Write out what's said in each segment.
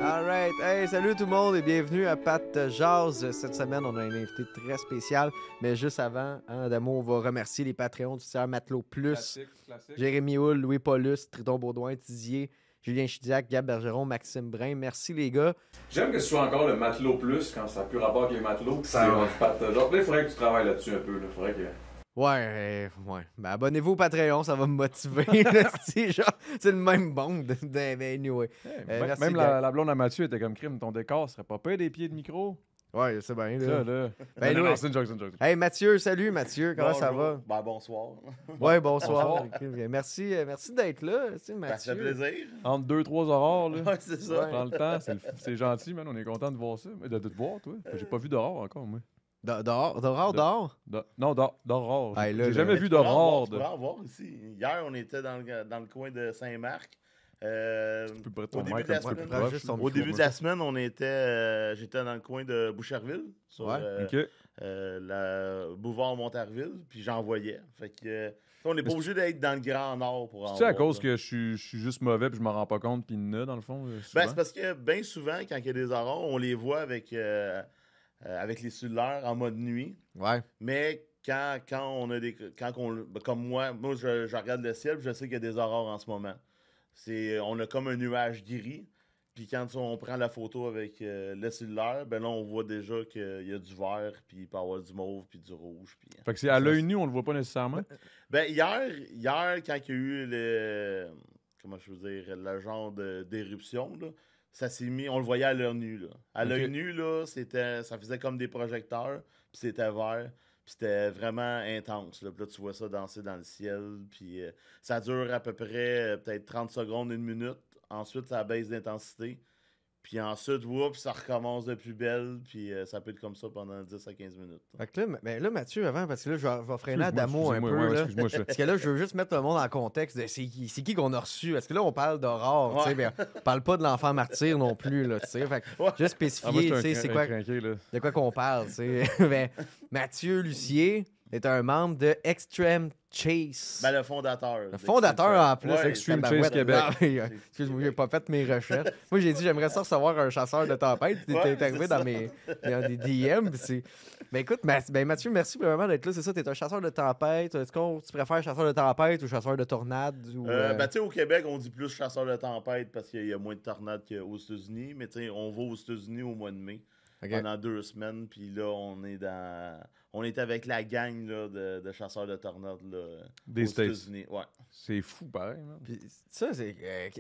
Alright, hey, salut tout le monde et bienvenue à Pat Jazz. Cette semaine, on a un invité très spécial, mais juste avant, Adamo, on va remercier les Patreons du tiers Matelot Plus, Classique. Jérémy Houle, Louis Paulus, Triton Baudouin, Tizier, Julien Chidiac, Gab Bergeron, Maxime Brun. Merci les gars. J'aime que ce soit encore le matelot plus quand ça n'a plus rapport avec les matelots. Ça C'est va. rendu Pat Jazz. Là, il faudrait que tu travailles là-dessus un peu. Là. Faudrait que... Ouais. Ben, abonnez-vous au Patreon, ça va me motiver. Là, c'est le même bond. Anyway. Merci, Même Gab. la blonde à Mathieu était comme crime. Ton décor serait pas payé des pieds de micro. Ouais, c'est bien. Ça, Là. là. Ben, non, Louis. c'est une joke. Hey Mathieu, salut Mathieu, comment ça va? Ben, bonsoir. Ouais, bonsoir. Bonsoir. Merci d'être là, tu sais, Ben, Mathieu. ça fait plaisir. Entre 2-3 aurores, là. Ouais, c'est ça. Ouais. Prends le temps, c'est gentil, man. On est content de voir ça. De te voir, toi. J'ai pas vu d'aurore encore, moi. Dehors? Non, d'aurore. Hey, là, J'ai là. jamais vu d'aurore. Tu pourras en voir ici. Hier, on était dans le coin de Saint-Marc. Plus près de ton Au début mic, de la un petit peu semaine, plus proche. juste ton Au micro, début moi. de la semaine, j'étais dans le coin de Boucherville, sur Ouais, OK. la boulevard Montarville, puis j'en voyais. Fait que on n'est pas obligé d'être dans le Grand Nord pour en voir. C'est à cause là. que je suis juste mauvais puis je m'en rends pas compte puis il y en a, dans le fond, Ben, souvent. c'est parce que bien souvent, quand il y a des aurores, on les voit avec les cellulaires en mode nuit. Ouais. Mais quand on a des. Comme moi je regarde le ciel, puis je sais qu'il y a des aurores en ce moment. On a comme un nuage gris. Puis quand on prend la photo avec le cellulaire, ben là, on voit déjà qu'il y a du vert, puis il peut y avoir du mauve, puis du rouge. Puis... Fait que c'est à l'œil nu, on le voit pas nécessairement. Ben, hier, quand il y a eu comment je veux dire, le genre d'éruption, là, ça s'est mis, on le voyait à l'œil nu. Là. À l'œil Ok. nu, là, ça faisait comme des projecteurs, puis c'était vert, puis c'était vraiment intense. Là. Puis là, tu vois ça danser dans le ciel, puis ça dure à peu près peut-être 30 secondes, une minute. Ensuite, ça baisse d'intensité. Puis ensuite, ça recommence de plus belle. Puis ça peut être comme ça pendant 10 à 15 minutes. Fait que là, Mathieu, avant, parce que là, je vais freiner à Damo un peu. Excuse-moi, Là. excuse-moi, Parce que là, je veux juste mettre le monde en contexte de c'est qui qu'on a reçu. Parce que là, on parle d'aurore, tu sais, mais on parle pas de l'enfant martyr non plus, là, tu sais. Fait que Ouais. juste spécifier, tu sais, c'est quoi, Crinqué, là. de quoi qu'on parle, tu sais. Ben, Mathieu Lucier est un membre de Extreme Chase. Ben, le fondateur. Le fondateur en plus, Ouais, Extreme tabarouette. Chase Québec. Non, mais, excuse-moi, j'ai pas fait mes recherches. Moi, j'ai dit, j'aimerais ça recevoir un chasseur de tempête. Puis t'es Ouais, arrivé c'est dans ça. des DM. Puis ben écoute, Mathieu, merci vraiment d'être là. C'est ça, t'es un chasseur de tempête. Est-ce que tu préfères chasseur de tempête ou chasseur de tornade? Ou, Ben, tu sais, au Québec, on dit plus chasseur de tempête parce qu'il y a moins de tornades qu'aux États-Unis. Mais tu sais, on va aux États-Unis au mois de mai. Ok. Pendant 2 semaines. Puis là, on est avec la gang là, de chasseurs de tornades là, Des aux States. États-Unis. Ouais. C'est fou, pareil, man. Puis ça, c'est.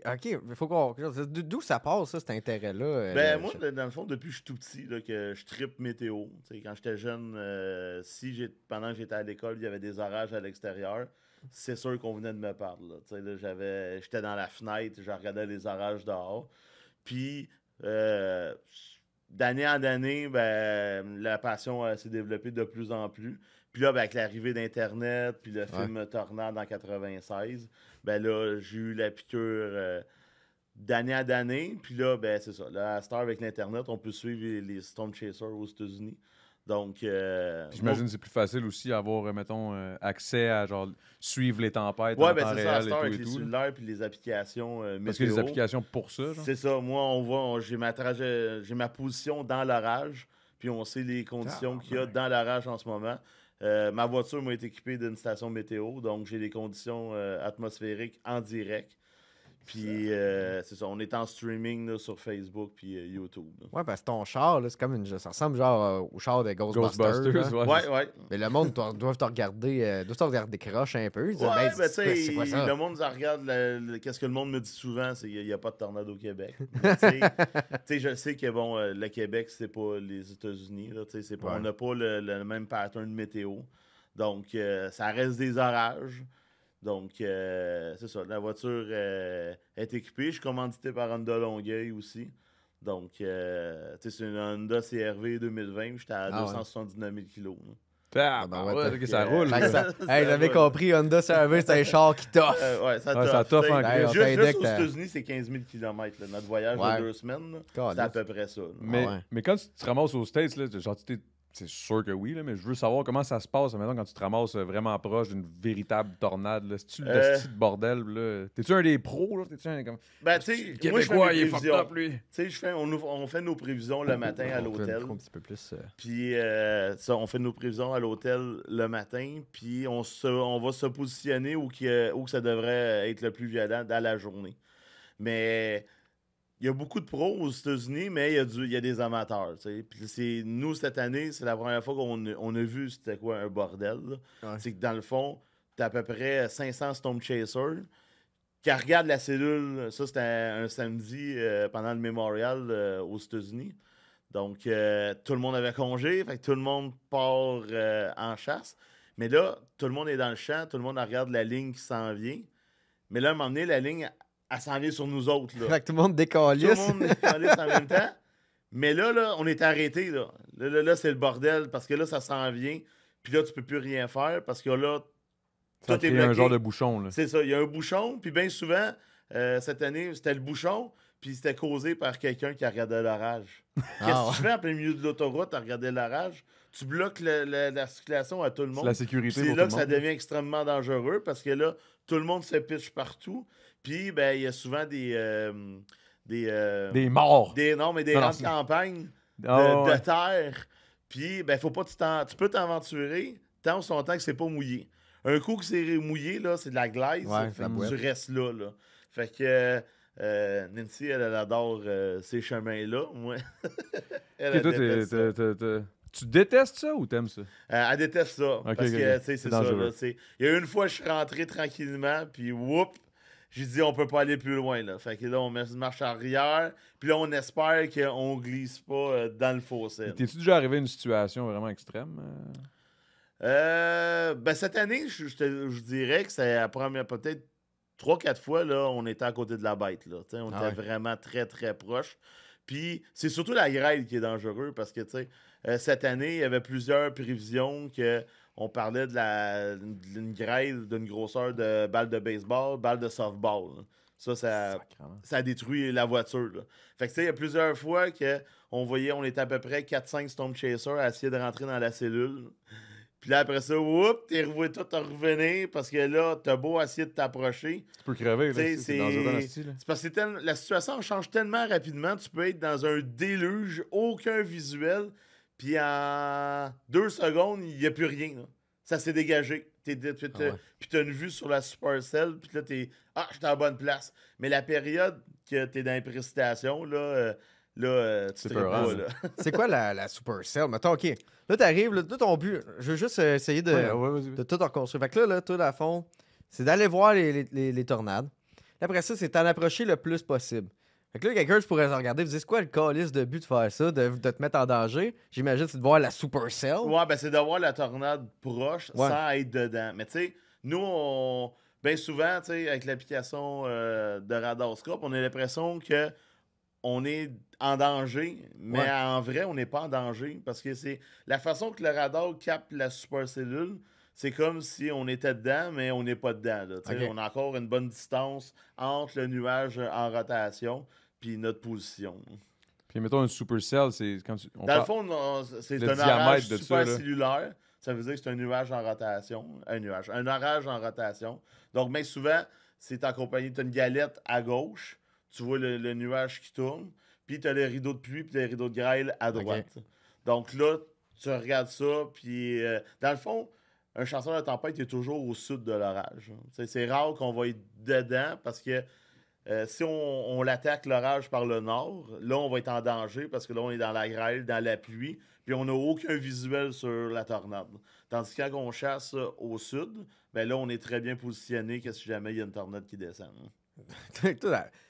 OK, il faut qu'on. D'où ça passe, ça, cet intérêt-là? Ben, moi, dans le fond, depuis que je suis tout petit, là, que je trippe météo. Tu sais, quand j'étais jeune, pendant que j'étais à l'école, il y avait des orages à l'extérieur. C'est sûr qu'on venait de me parler. Là. Tu sais, là, j'étais dans la fenêtre, je regardais les orages dehors. Puis, d'année en année, ben, la passion s'est développée de plus en plus. Puis là, ben, avec l'arrivée d'Internet, puis le film Tornade en 96, ben là, j'ai eu la piqûre d'année en année. Puis là, ben, c'est ça. Là, à cette heure, avec l'Internet, on peut suivre les Storm Chasers aux États-Unis. Donc, Puis j'imagine que c'est plus facile aussi d'avoir, mettons, accès à genre suivre les tempêtes en ben, temps c'est ça, à réel cette et heure, tout avec et les tout. Là. cellulaires puis les applications Parce qu'il y a météo. des applications pour ça, genre. C'est ça. Moi, j'ai ma position dans l'orage, puis on sait les conditions qu'il y a dans l'orage en ce moment. Ma voiture m'a été équipée d'une station météo, donc j'ai les conditions atmosphériques en direct. Puis c'est ça, on est en streaming là, sur Facebook puis YouTube. Là. Ouais, parce que ton char, là, c'est comme ça ressemble genre au char de Ghostbusters. Ghostbusters, là. Ouais. Mais le monde doit te regarder croche un peu. Ils disent, Ouais, ben, ben, tu sais, c'est quoi ça? le monde ça regarde, qu'est-ce que le monde me dit souvent, c'est qu'il n'y a pas de tornade au Québec. Mais, tu sais, je sais que bon, le Québec, c'est pas les États-Unis. Là, tu sais, c'est pas, Ouais. on n'a pas le même pattern de météo. Donc, ça reste des orages. Donc, c'est ça. La voiture est équipée. Je suis commandité par Honda Longueuil aussi. Donc, tu sais, c'est une Honda CR-V 2020. J'étais à 279 000 kilos. Là. Ah, bah ouais, ouais, ok, ça roule. Fait là. que ça- Hey, j'avais compris, Honda CR-V, c'est un char qui t'offre. Ouais, ça Ouais, ça t'offre, t'offre en t'sais. Christ. Juste, On juste aux t'indique, États-Unis, c'est 15 000 km. Notre voyage Ouais. de 2 semaines, là, c'est Caliste. à peu près ça. là. Mais, Ah ouais. mais quand tu te ramasses aux States, là, genre, c'est sûr que oui, là, mais je veux savoir comment ça se passe maintenant quand tu te ramasses vraiment proche d'une véritable tornade. C'est-tu le petit bordel? Là? T'es-tu un des pros? Là? T'es-tu un comme... Ben, tu sais, moi, je fais Québécois, mes il est fucked prévisions. up, lui. Tu sais, on fait nos prévisions le matin à On peut l'hôtel. un petit peu plus. Puis, ça, on fait nos prévisions à l'hôtel le matin. Puis, on va se positionner où que ça devrait être le plus violent dans la journée. Mais il y a beaucoup de pros aux États-Unis, mais il y a des amateurs. Tu sais. Puis, nous, cette année, c'est la première fois qu'on a vu c'était quoi un bordel. Là. Ouais. C'est que dans le fond, t'as à peu près 500 Storm Chasers qui regardent la cellule. Ça, c'était un samedi pendant le Memorial aux États-Unis. Donc, tout le monde avait congé, fait que tout le monde part en chasse. Mais là, tout le monde est dans le champ, tout le monde regarde la ligne qui s'en vient. Mais là, à un moment donné, la ligne, elle s'en vient sur nous autres. Là. Fait que tout le monde Tout décalisse. le monde est calisse en même temps. Mais là, on est arrêté. Là, c'est le bordel parce que là, ça s'en vient. Puis là, tu peux plus rien faire parce que là, Ça tout est crée un bloqué. genre de bouchon. Là. C'est ça, il y a un bouchon. Puis bien souvent, cette année, c'était le bouchon. Puis c'était causé par quelqu'un qui regardait l'orage. Qu'est-ce Ah, que tu fais en plein milieu de l'autoroute à regarder l'orage? Tu bloques la circulation à tout le C'est monde. la Puis sécurité c'est pour là tout que le ça monde. devient extrêmement dangereux parce que là, tout le monde se pitche partout. Puis, ben, il y a souvent des Des morts. non, mais des Non, non, rangs de c'est- campagne Ah, de ouais. terre. Puis, ben, faut pas tu peux t'aventurer tant son temps que c'est pas mouillé. Un coup que c'est mouillé, là, c'est de la glaise. Ouais, fait la que boîte. tu restes là. Fait que Nancy, elle adore ces chemins-là. Moi, elle Ok, toi, déteste ça. tu détestes ça ou t'aimes ça? Elle déteste ça. Ok, parce ok, que, ok. tu sais, c'est C'est ça. dangereux. Là, tu sais. Il y a une fois, je suis rentré tranquillement, puis whoop, j'ai dit, on peut pas aller plus loin. Là. Fait que là, on met une marche arrière, puis là, on espère qu'on glisse pas dans le fossé. T'es-tu déjà arrivé à une situation vraiment extrême? Ben, cette année, je dirais que c'est la première, peut-être 3-4 fois, là, on était à côté de la bête. Là. Tu sais, on Ah était ouais. vraiment très, très proche. Puis, c'est surtout la grêle qui est dangereux parce que, tu sais, cette année, il y avait plusieurs prévisions que on parlait d'une grêle d'une grosseur de balle de baseball, balle de softball. Là. Ça Sacrément. ça a détruit la voiture. Là. Fait que, tu sais, il y a plusieurs fois on était à peu près 4-5 Storm Chasers à essayer de rentrer dans la cellule. Puis là, après ça, whoop, t'es revoué tout à revenir parce que là, t'as beau essayer de t'approcher. Tu peux crever, là. T'sais, C'est dangereux en esti, là. C'est parce que la situation change tellement rapidement, tu peux être dans un déluge, aucun visuel, puis en 2 secondes, il n'y a plus rien. Là. Ça s'est dégagé. Puis t'as une vue sur la Supercell, puis là, j'étais à la bonne place. Mais la période que t'es dans les précipitations, là, tu C'est te peurant, pas, ça. là. C'est quoi la Supercell? Mettons, OK. Là, t'arrives, là, ton but, je veux juste essayer de, Ouais, vas-y. de tout reconstruire. Fait que là, toi, à fond, c'est d'aller voir les tornades. Après ça, c'est d'en approcher le plus possible. Fait que là, quelqu'un, je pourrais regarder et dire, c'est quoi le calice de but de faire ça, de te mettre en danger? J'imagine, c'est de voir la Supercell. Ouais, ben c'est d'avoir la tornade proche Ouais. sans être dedans. Mais tu sais, nous, bien souvent, tu sais, avec l'application de Radarscope, on a l'impression que on est en danger, mais Ouais. en vrai, on n'est pas en danger parce que c'est la façon que le radar capte la supercellule, c'est comme si on était dedans, mais on n'est pas dedans. Là, tu sais. Ok. On a encore une bonne distance entre le nuage en rotation puis notre position. Puis mettons une supercell, c'est quand tu. Dans le fond, c'est le un diamètre orage de ça, là. supercellulaire. Ça veut dire que c'est un nuage en rotation. Un orage en rotation. Donc, bien souvent, c'est accompagné. Tu as une galette à gauche. Tu vois le nuage qui tourne. Puis, tu as les rideaux de pluie puis les rideaux de grêle à droite. Donc là, tu regardes ça. Puis, dans le fond, un chasseur de tempête est toujours au sud de l'orage. C'est rare qu'on va être dedans parce que si on l'attaque l'orage par le nord, là, on va être en danger parce que là, on est dans la grêle, dans la pluie, puis on n'a aucun visuel sur la tornade. Tandis que quand on chasse au sud, ben là, on est très bien positionné que si jamais il y a une tornade qui descend.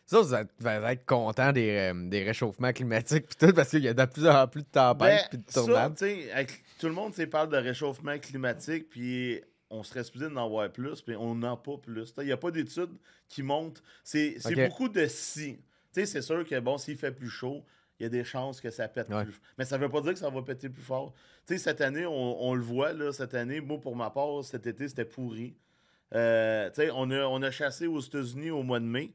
Ça, vous allez être content des réchauffements climatiques pis tout, parce qu'il y a de plus en plus de tempêtes pis de ça, tornades. tu sais, tout le monde parle de réchauffement climatique, puis on serait supposé d'en avoir plus, puis on n'en a pas plus. Il n'y a pas d'études qui montrent. C'est Ok. beaucoup de si. Tu sais, c'est sûr que, bon, s'il fait plus chaud, il y a des chances que ça pète Ouais. plus. Mais ça veut pas dire que ça va péter plus fort. Tu sais, cette année, on le voit, là, cette année, moi, pour ma part, cet été, c'était pourri. Tu sais, on a chassé aux États-Unis au mois de mai.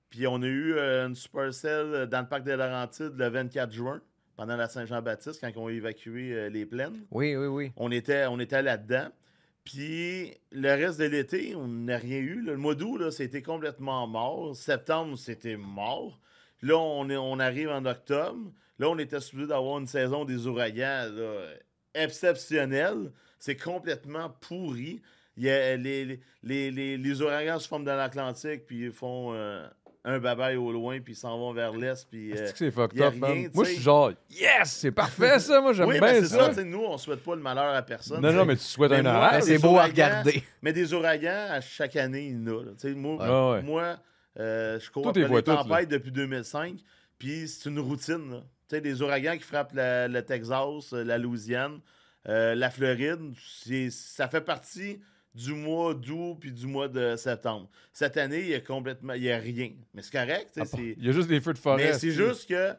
Puis on a eu une Supercell dans le parc des Laurentides le 24 juin, pendant la Saint-Jean-Baptiste, quand on a évacué les plaines. Oui. On était là-dedans. Puis le reste de l'été, on n'a rien eu. Là. Le mois d'août, là, c'était complètement mort. Septembre, c'était mort. Là, on arrive en octobre. Là, on était supposé d'avoir une saison des ouragans là, exceptionnelle. C'est complètement pourri. Il y a les ouragans se forment dans l'Atlantique, puis ils font un babaille au loin, puis ils s'en vont vers l'est. Puis C'est que c'est fucked y a up, rien, man. Moi, tu je sais. suis genre, yes, c'est parfait ça. Moi, j'aime oui, bien mais c'est ça. ça. Tu sais, nous, on souhaite pas le malheur à personne. Non, tu non, sais. mais tu souhaites Mais un moi, orage. Ah, des c'est beau à ouragans, regarder. Mais des ouragans, à chaque année, il y en a. là. Tu sais, Ouais. moi, je cours Toi, après t'es vois les toutes, là. tempêtes depuis 2005, puis c'est une routine. Là. Tu sais, des ouragans qui frappent le Texas, la Louisiane, la Floride, ça fait partie du mois d'août puis du mois de septembre. Cette année, il y a rien. Mais c'est correct. Tu sais, c'est... Il y a juste des feux de forêt. Mais c'est tu sais. juste que,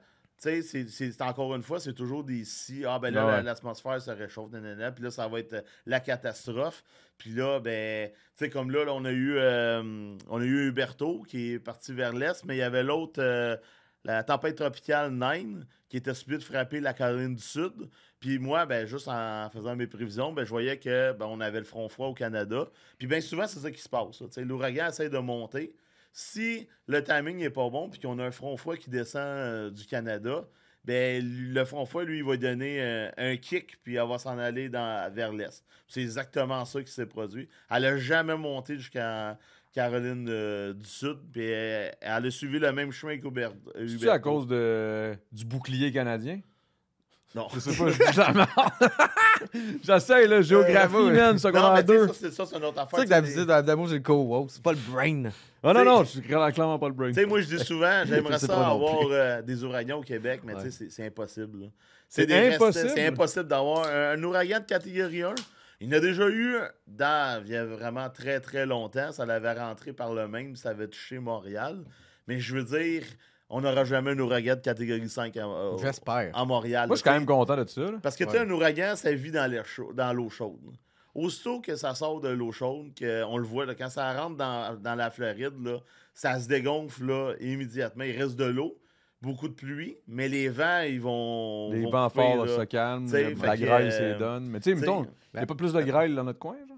tu sais, c'est encore une fois, c'est toujours des si. Ah, ben là, Ouais. l'atmosphère se réchauffe, nanana, puis là, ça va être la catastrophe. Puis là, ben, tu sais, comme là, on a eu Huberto qui est parti vers l'est, mais il y avait l'autre, la tempête tropicale Nine, qui était supposée de frapper la Caroline du Sud. Puis moi, ben, juste en faisant mes prévisions, ben, je voyais que ben, on avait le front froid au Canada. Puis bien souvent, c'est ça qui se passe. Là. Tu sais, l'ouragan essaie de monter. Si le timing n'est pas bon puis qu'on a un front froid qui descend du Canada, ben le front froid, lui, il va donner un kick puis elle va s'en aller vers l'est. C'est exactement ça qui s'est produit. Elle n'a jamais monté jusqu'à Caroline du Sud, puis elle a suivi le même chemin qu'Huberto. C'est-tu à cause du bouclier canadien? Non. Je sais pas, je dis jamais. J'essaie, là, géographie, ouais. man, Non, secondaire mais tu sais, 2. c'est une autre C'est affaire. ça que la visite d'amour, c'est le co-wow. C'est pas le brain. Ah non, t'sais- non, je suis clairement pas le brain. Tu sais, moi, je dis souvent, j'aimerais Je sais ça pas non avoir des ouragans au Québec, mais Ouais. tu sais, c'est impossible. là. C'est impossible? C'est impossible d'avoir un ouragan de catégorie 1. Il y en a déjà eu il y a vraiment très, très longtemps. Ça l'avait rentré par le même, ça avait touché Montréal. Mais je veux dire, on n'aura jamais un ouragan de catégorie 5 J'espère. en Montréal. Moi, je suis quand même content de ça. là. Parce que, tu sais, un ouragan, ça vit dans l'eau chaude. Aussitôt que ça sort de l'eau chaude, on le voit, là, quand ça rentre dans la Floride, là, ça se dégonfle là, immédiatement. Il reste de l'eau, beaucoup de pluie, mais les vents, ils vont. Les vont vents couper, forts, là. ça calme. T'sais, La fait que, grêle, c'est donne. Mais tu sais, t'sais, mettons, il n'y a pas plus de grêle dans notre coin, genre?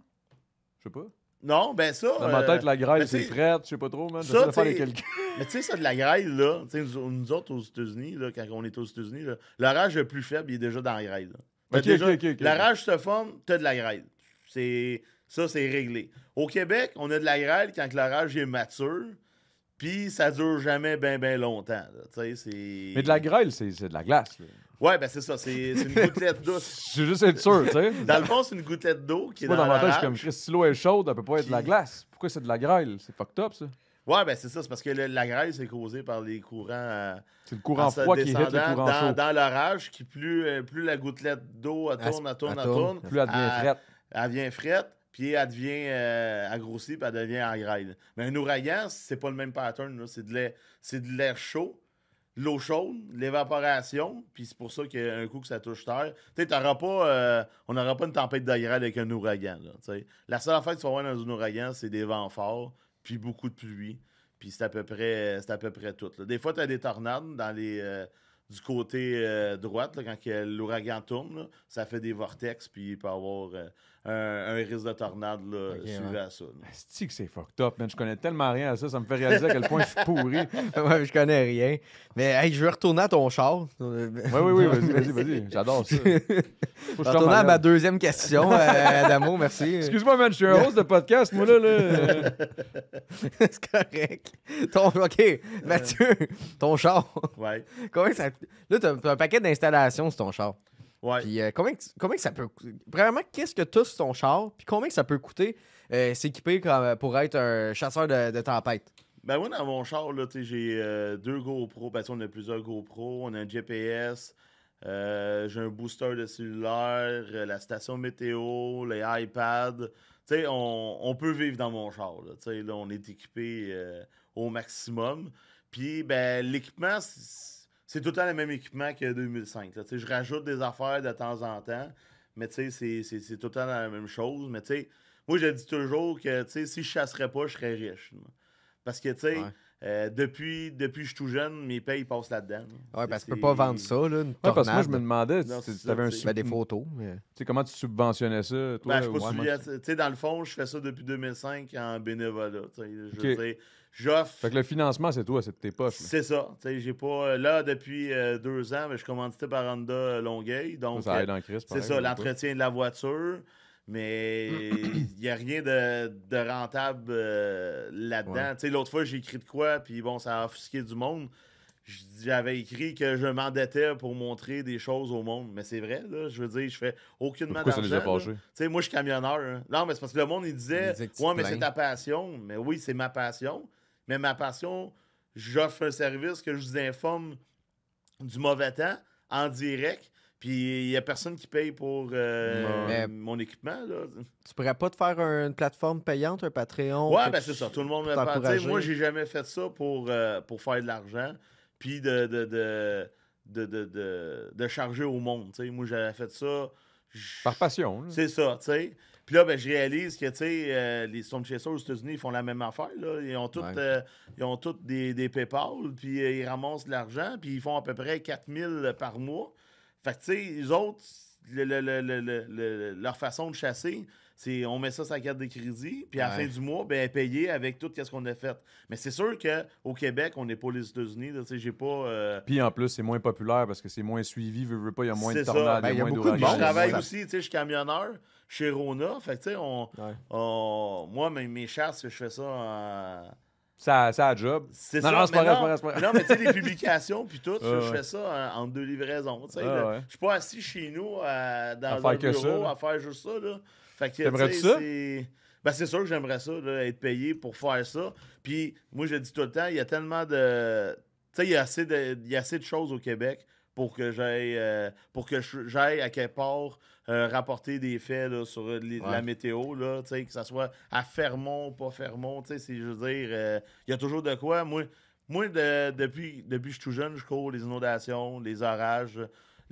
Je sais pas. Non, ben ça. Dans ma tête, la grêle, mais c'est t'sais, frette, je sais pas trop, man. ça, J'essaie de faire les t'sais, calculs. Mais tu sais, ça, de la grêle, là, tu sais, nous autres aux États-Unis, là, quand on est aux États-Unis, là, l'orage le plus faible, il est déjà dans la grêle. là. Ok, Déjà, ok. l'orage se forme, t'as de la grêle. Ça, c'est réglé. Au Québec, on a de la grêle quand l'orage est mature, puis ça dure jamais bien longtemps. Là. Tu sais, c'est... Mais de la grêle, c'est de la glace. là. Ouais, ben c'est ça, c'est une gouttelette d'eau. Je veux juste être sûr, tu sais. Dans le fond, c'est une gouttelette d'eau qui est Moi, dans dans ma tête, je suis l'orage. comme, Chris, si l'eau est chaude, elle peut pas être de la Puis- glace. Pourquoi c'est de la grêle? C'est fucked up, ça. Ouais, ben c'est ça, c'est parce que la grêle, c'est causé par les courants... C'est le courant en se froid qui hit le descendant courant chaud. dans l'orage, qui plus la gouttelette d'eau, elle tourne. Plus elle devient frette. Elle devient frette, puis elle devient elle grossit, puis elle devient en grêle. Mais un ouragan, c'est pas le même pattern. Là. C'est de l'air chaud, l'eau chaude, l'évaporation, puis c'est pour ça qu'un coup que ça touche terre, tu sais, on n'aura pas une tempête de grêle avec un ouragan. Là, t'sais. La seule affaire que tu vas voir dans un ouragan, c'est des vents forts, puis beaucoup de pluie. Puis c'est à peu près tout. Là. Des fois, tu as des tornades du côté droite, là, quand l'ouragan tourne, là, ça fait des vortex, puis il peut y avoir un risque de tornade là, suivi à ça. là. C'est que c'est fucked up, man. Je connais tellement rien à ça. Ça me fait réaliser à quel point je suis pourri. Ouais, je connais rien. Mais hey, je veux retourner à ton char. Oui, vas-y. J'adore ça. Faut que je Retourner sorte ma à ma gueule. deuxième question, Adamo, merci. Excuse-moi, man, je suis un host de podcast, moi, là. C'est correct. OK, Mathieu, ton char. Ouais. Combien ça... Là, t'as un paquet d'installations sur ton char. Ouais. Puis combien que ça peut coûter? Premièrement, qu'est-ce que tu as sur ton char? Puis combien que ça peut coûter s'équiper pour être un chasseur de tempête? Ben moi, dans mon char, là, j'ai 2 GoPro. Ben, on a plusieurs GoPro. On a un GPS. J'ai un booster de cellulaire, la station météo, les iPads. T'sais, on peut vivre dans mon char. Là, T'sais, là on est équipé au maximum. Puis, ben, l'équipement, c'est tout le temps le même équipement que 2005. Là. Je rajoute des affaires de temps en temps, mais c'est tout le temps la même chose. Mais moi, je dis toujours que si je chasserais pas, je serais riche. Là. Parce que, depuis que je suis tout jeune, mes payes passent là-dedans. Ouais, parce que tu peux pas vendre ça, là, une parce que moi, tornade. je me demandais, Non, tu c'est avais ça, Des photos. Mais... comment tu subventionnais ça, toi? Ben, je suis pas moi, suivi. Dans le fond, je fais ça depuis 2005 en bénévolat. Je Ok. veux dire, j'offre. Fait que le financement, c'est toi, c'est de tes poches. là. C'est ça. J'ai pas. Là, depuis 2 ans, je suis commandité par Honda Longueuil. Donc, Ça aide en crise, c'est ça, l'entretien de la voiture. Mais il n'y a rien de rentable là-dedans. Ouais. L'autre fois, j'ai écrit de quoi, puis bon, ça a offusqué du monde. J'avais écrit que je m'endettais pour montrer des choses au monde. Mais c'est vrai, là. Je veux dire, je fais aucunement Pourquoi ça les a d'argent. fâchés? Moi, je suis camionneur. Hein. Non, mais c'est parce que le monde, il disait, Il disait que tu te ouais, mais plains. c'est ta passion. Mais oui, c'est ma passion. Mais ma passion, j'offre un service que je vous informe du mauvais temps en direct. Puis il n'y a personne qui paye pour Mais- mon équipement. Là. Tu pourrais pas te faire une plateforme payante, un Patreon? Ouais, que ben tu- c'est ça. Tout le monde me pour parle. t'encourager. Moi, j'ai jamais fait ça pour faire de l'argent. Puis de charger au monde. T'sais. Moi, j'avais fait ça. Par passion. là. C'est ça, tu sais. Puis là, ben, je réalise que, les Storm Chasers aux États-Unis, ils font la même affaire, là. Ils ont tous des PayPal, puis ils ramassent de l'argent, puis ils font à peu près 4000 par mois. Fait que, tu sais, les autres, leur façon de chasser, c'est on met ça sur la carte de crédit, puis à la fin du mois, ben, payer avec tout ce qu'on a fait. Mais c'est sûr qu'au Québec, on n'est pas les États-Unis, tu sais, j'ai pas... Puis en plus, c'est moins populaire parce que c'est moins suivi. Veux pas, il y a moins de C'est ça. tornades, Ben, il y a moins beaucoup de Puis d'ouragans. je travaille ça- aussi, tu sais, je suis camionneur chez Rona. Fait que, tu sais, moi, mes chasses, je fais ça en... Ça a job. C'est Non, ça. non, c'est pas mais vrai, c'est pas vrai, c'est pas vrai. Non, mais tu sais, les publications, puis tout, je Ouais. fais ça en 2 livraisons. Tu sais, Ouais, ouais. je suis pas assis chez nous dans faire un que bureau ça, à faire juste ça. Là. Fait que, T'aimerais-tu tu sais, ça? Ben, c'est sûr que j'aimerais ça, là, être payé pour faire ça. Puis moi, je le dis tout le temps, il y a tellement de... Tu sais, il y a assez de choses au Québec pour que j'aille à quelque part rapporter des faits là, sur la météo, là, que ce soit à Fermont, pas Fermont. Je veux dire, il y a toujours de quoi. Moi depuis que je suis tout jeune, je cours les inondations, les orages,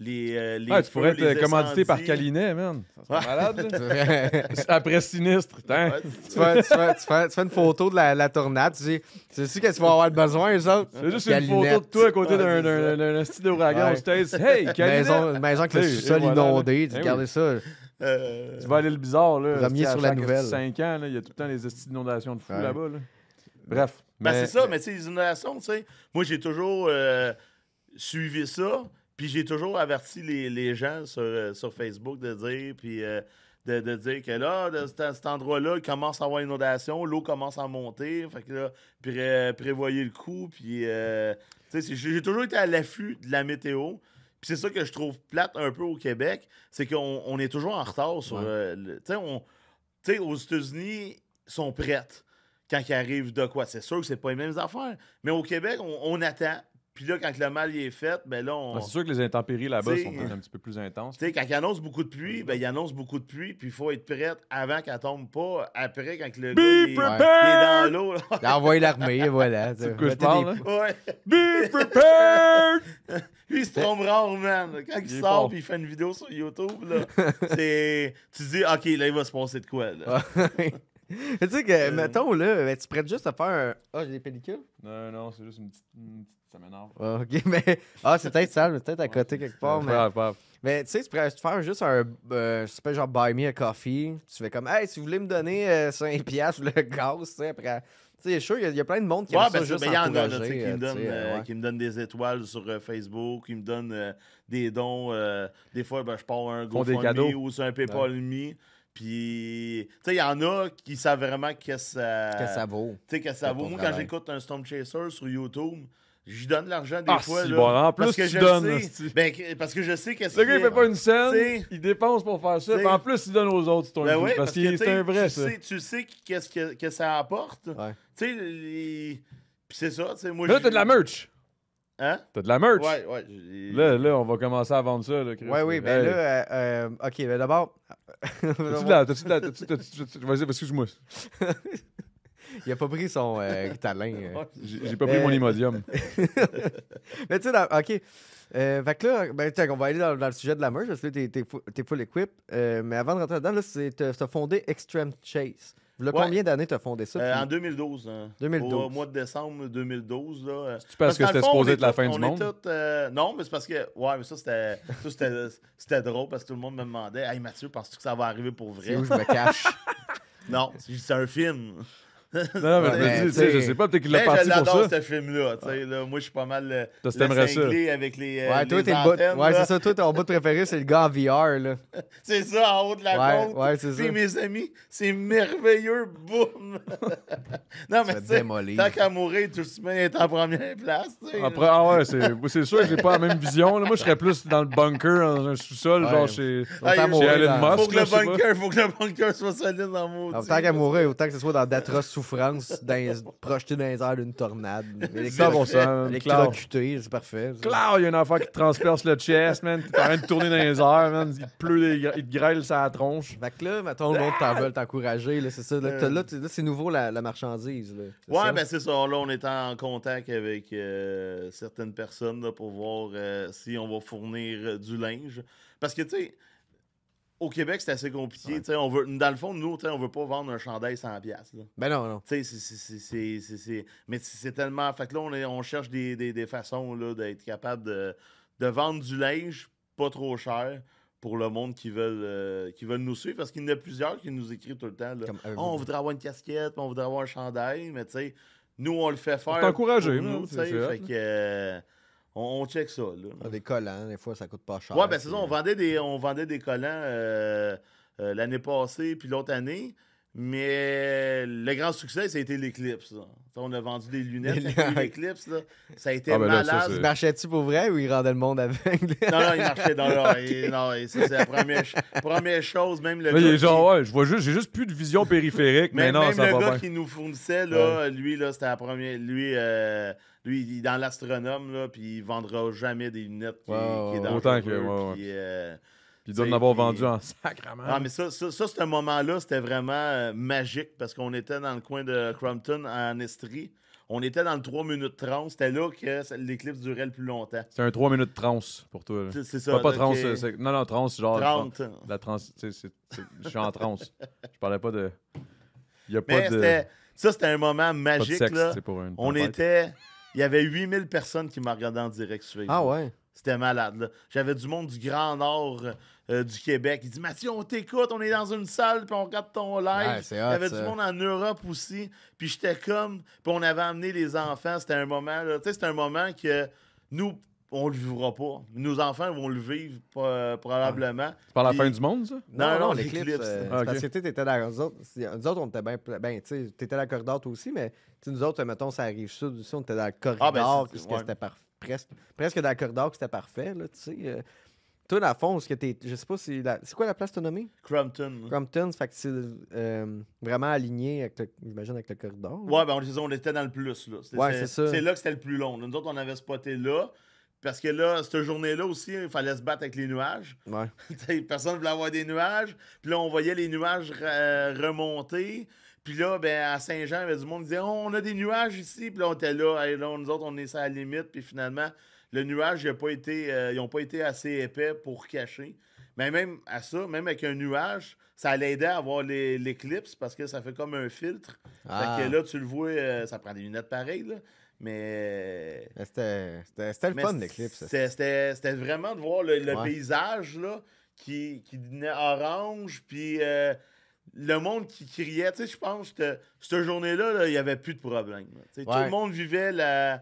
les Ouais, tu pourrais feux, être les commandité par incendies. Calinet, man. Ça serait malade, là. Ouais. Après sinistre. Hein? Ouais, tu fais une photo de la tornade, tu dis, c'est sûr que tu vas avoir besoin, eux autres. C'est juste une Calinette. photo de toi à côté Ouais, c'est d'un style d'ouragan Ouais. aux States. Hey, Calinet! Une maison avec le Tu sais, sous-sol et voilà, inondé, là. tu Eh regardez oui. ça. Tu vas aller le bizarre, là. Premier à sur la chaque nouvelle. 5 ans, là, il y a tout le temps les estis d'inondations de fou Ouais. là-bas. Là. Bref. Ben, mais- c'est ça, mais tu sais, les inondations, tu sais, moi, j'ai toujours suivi ça, puis j'ai toujours averti les gens sur Facebook de dire, puis de dire que là, de cet endroit-là, il commence à avoir une inondation, l'eau commence à monter, fait que là, prévoyez le coup, puis, tu sais, j'ai toujours été à l'affût de la météo, puis c'est ça que je trouve plate un peu au Québec, c'est qu'on est toujours en retard sur... tu sais, aux États-Unis, ils sont prêts quand il arrive de quoi. C'est sûr que c'est pas les mêmes affaires. Mais au Québec, on attend. Puis là, quand le mal y est fait, ben là, on... Ben, c'est sûr que les intempéries là-bas T'sais, sont peut-être un petit peu plus intenses. Tu sais, quand il annonce beaucoup de pluie, ben il annonce beaucoup de pluie, puis il faut être prêt avant qu'elle tombe pas. Après, quand le gars il est dans l'eau. là. Il a envoyé l'armée, et voilà. C'est de quoi je parle, là? Ouais. Be prepared! Lui, il se trompe rare, man. Quand il Il est sort fort. puis il fait une vidéo sur YouTube, là, c'est... Tu te dis, OK, là, il va se passer de quoi, là? Tu sais que, mettons, là, ben, tu prêtes juste à faire un. Ah, j'ai des pellicules? Non, c'est juste une petite... Ça m'énerve. Ah, ok, mais. Ah, c'est peut-être sale, mais peut-être à côté quelque part. Mais, Pas grave. mais tu sais, tu pourrais faire juste un. Ça s'appelle genre Buy Me a Coffee. Tu fais comme, hey, si vous voulez me donner 5$ le gaz, tu sais, après. Tu sais, je suis sûr, il y a plein de monde qui aime Ouais, ça ben, juste il y en a là, encourager, qui, me donne, tu sais, ouais. qui me donne des étoiles sur Facebook, qui me donne des dons. Des fois, ben, je pars un Font des GoFundMe cadeaux. ou sur un PayPal Me. Puis, tu sais, il y en a qui savent vraiment qu'est-ce Que ça vaut. Tu sais, que ça C'est vaut. ton Moi, quand travail. j'écoute un Storm Chaser sur YouTube, je lui donne de l'argent des Ah, fois. si, là, bon, en plus, parce que tu je donnes, sais, hostie. parce que je sais qu'est-ce Le gars, il fait pas une scène, T'sais. il dépense pour faire ça, T'sais. puis en plus, il donne aux autres, c'est un Ben jeu, oui, parce que que c'est un vrai, tu ça. sais, tu sais qu'est-ce que ça apporte. Ouais. Tu sais, puis c'est ça. Tu sais, moi, Là, t'as de la merch. Hein? T'as de la merch. Ouais. Là, on va commencer à vendre ça, là, Chris. Ouais, oui, ben Hey. là, ok, ben d'abord. T'as-tu de la... Vas-y, excuse-moi. Il a pas pris son Ritalin. J'ai pas pris mon Imodium. Mais tu sais, OK. Fait que là, ben, on va aller dans le sujet de la merch, parce que là, t'es full equip. Mais avant de rentrer là-dedans, là, t'as fondé Extreme Chase. Là, Ouais. combien d'années t'as fondé ça? En 2012. 2012. Au mois de décembre 2012. Là, C'est parce que dans le c'était fond, supposé on être la est fin tous- du on est monde? tous, non, mais c'est parce que. Ouais, mais ça, c'était drôle parce que tout le monde me demandait Hey Mathieu, penses-tu que ça va arriver pour C'est vrai? où je me cache? Non, c'est un film. Non, mais Ouais, je me dis, tu sais, je sais pas, peut-être qu'il l'a Mais parti je pour l'adore, ça. ce film-là. Tu sais, là, moi, je suis pas mal Toi, t'aimerais ça. cinglé avec les, Ouais, toi, les t'es le bout. antennes. Ouais, là. c'est ça. Toi, ton bout préféré, c'est le gars en VR, là. C'est ça, en haut de la Ouais, côte. ouais, c'est ça. Puis mes amis, c'est merveilleux. Boum! Non, mais Ça tu te sais, démolit. tant qu'à mourir, tout se met en première place. Tu sais. Après, ah ouais, c'est sûr que j'ai pas la même vision. Là. Moi, je serais plus dans le bunker, dans un sous-sol, Ouais. genre chez Autant Hey, mourir Elon dans- Musk. faut que là, le je sais pas. bunker, soit solide dans mon Autant qu'à mourir, autant que ce soit dans d'atroces souffrances, projeté dans les airs d'une tornade. 100%, Électrocuté, c'est parfait. ça. Claire, il y a une affaire qui te transperce le chest, man. T'es en train de tourner dans les airs, man. Il te pleut, il te grêle sa tronche. Fait que là, mettons, le monde veut t'encourager, là, c'est ça. Là, là, c'est nouveau la marchandise. Là, c'est Ouais, ça? ben c'est ça. Là, on est en contact avec certaines personnes là, pour voir si on va fournir du linge. Parce que, tu sais, au Québec, c'est assez compliqué. Ouais. Tu sais, on veut, dans le fond, nous, tu sais, on veut pas vendre un chandail 100$. Là. Ben non, non. Tu sais, mais c'est tellement. Fait que là, on cherche des façons là, d'être capable de vendre du linge pas trop cher pour le monde qui veulent nous suivre. Parce qu'il y en a plusieurs qui nous écrivent tout le temps. Là, Comme, on voudrait avoir une casquette, on voudrait avoir un chandail, mais tu sais, nous, on le fait faire. Faut t'encourager, pour là, nous, tu c'est sais. hot, Fait que. On check ça. Là. Des collants, des fois, ça coûte pas cher. Ouais, ben c'est ça, puis, on vendait des collants l'année passée puis l'autre année. Mais le grand succès, ça a été l'Eclipse. Là. On a vendu des lunettes Des avec lunettes. l'Eclipse. Là. Ça a été Ah, ben là, malade. ça, Il marchait-tu pour vrai ou il rendait le monde aveugle? Non, il marchait dans non, ça, c'est la première chose. Même le Là, il gars est genre, ouais, j'ai juste plus de vision périphérique, mais non, même ça le va gars bien. qui nous fournissait, là, lui, là, c'était la première. Lui, il est dans l'astronome, là, puis il vendra jamais des lunettes qui est dangereux. Autant que, puis, Puis il doit en t'sais, avoir puis- vendu en sacrament. Ah, mais ça, ce moment-là, c'était vraiment magique parce qu'on était dans le coin de Crompton, en Estrie. On était dans le 3 minutes 30. C'était là que l'éclipse durait le plus longtemps. C'est un 3 minutes trans pour toi. Là. C'est ça. Pas là, trans, que- non, trans, genre. 30. La trans, tu sais, je suis en trans. Je parlais pas de. Il y a Mais pas de. ça, c'était un moment Pas de magique. sexe, Là. c'est pour une On tempête. était. Il y avait 8000 personnes qui m'ont regardé en direct sur Facebook. Ah ouais? C'était malade. Là. J'avais du monde du Grand Nord du Québec. Il dit Mathieu, on t'écoute, on est dans une salle, puis on regarde ton live. Ouais, c'est Il y hot, avait ça. du monde en Europe aussi. Puis j'étais comme. Puis on avait amené les enfants. C'était un moment. Tu sais, c'était un moment que nous, on le vivra pas. Nos enfants vont le vivre probablement. C'est par la Puis- fin du monde, ça? Non, l'éclipse. l'éclipse. C'est Ah, ok. parce que t'étais dans. Nous autres, on était bien. Ben, tu sais, t'étais dans le corridor toi aussi, mais tu sais, nous autres, mettons, ça arrive sud aussi, on était dans le corridor, c'est- puisque ouais. c'était presque dans le corridor que c'était parfait, là, tu sais. Toi, dans le fond, ce que t'es. Je sais pas si. C'est quoi la place que t'as nommée? Crompton. Crompton, fait que c'est vraiment aligné, avec j'imagine, avec le corridor. Ouais, ben on était dans le plus. Là. Ouais, c'est ça. C'est là que c'était le plus long. Nous autres, on avait spoté là. Parce que là, cette journée-là aussi, il fallait se battre avec les nuages. Ouais. T'sais, personne ne voulait avoir des nuages. Puis là, on voyait les nuages remonter. Puis là, ben, à Saint-Jean, il y avait du monde qui disait oh, on a des nuages ici. Puis là, on était là. Hey, là nous autres, on est à la limite. Puis finalement, le nuage, ils n'ont pas été assez épais pour cacher. Mais même à ça, même avec un nuage, ça l'aidait à avoir l'éclipse parce que ça fait comme un filtre. Ah. Fait que là, tu le vois, ça prend des lunettes pareilles, là. Mais. Mais c'était le Mais fun, l'éclipse. C'était vraiment de voir le Ouais. paysage là, qui devenait orange, puis le monde qui criait. Tu sais, je pense que cette journée-là, là, il n'y avait plus de problème. là. Tu sais, tout Ouais. le monde vivait Ah.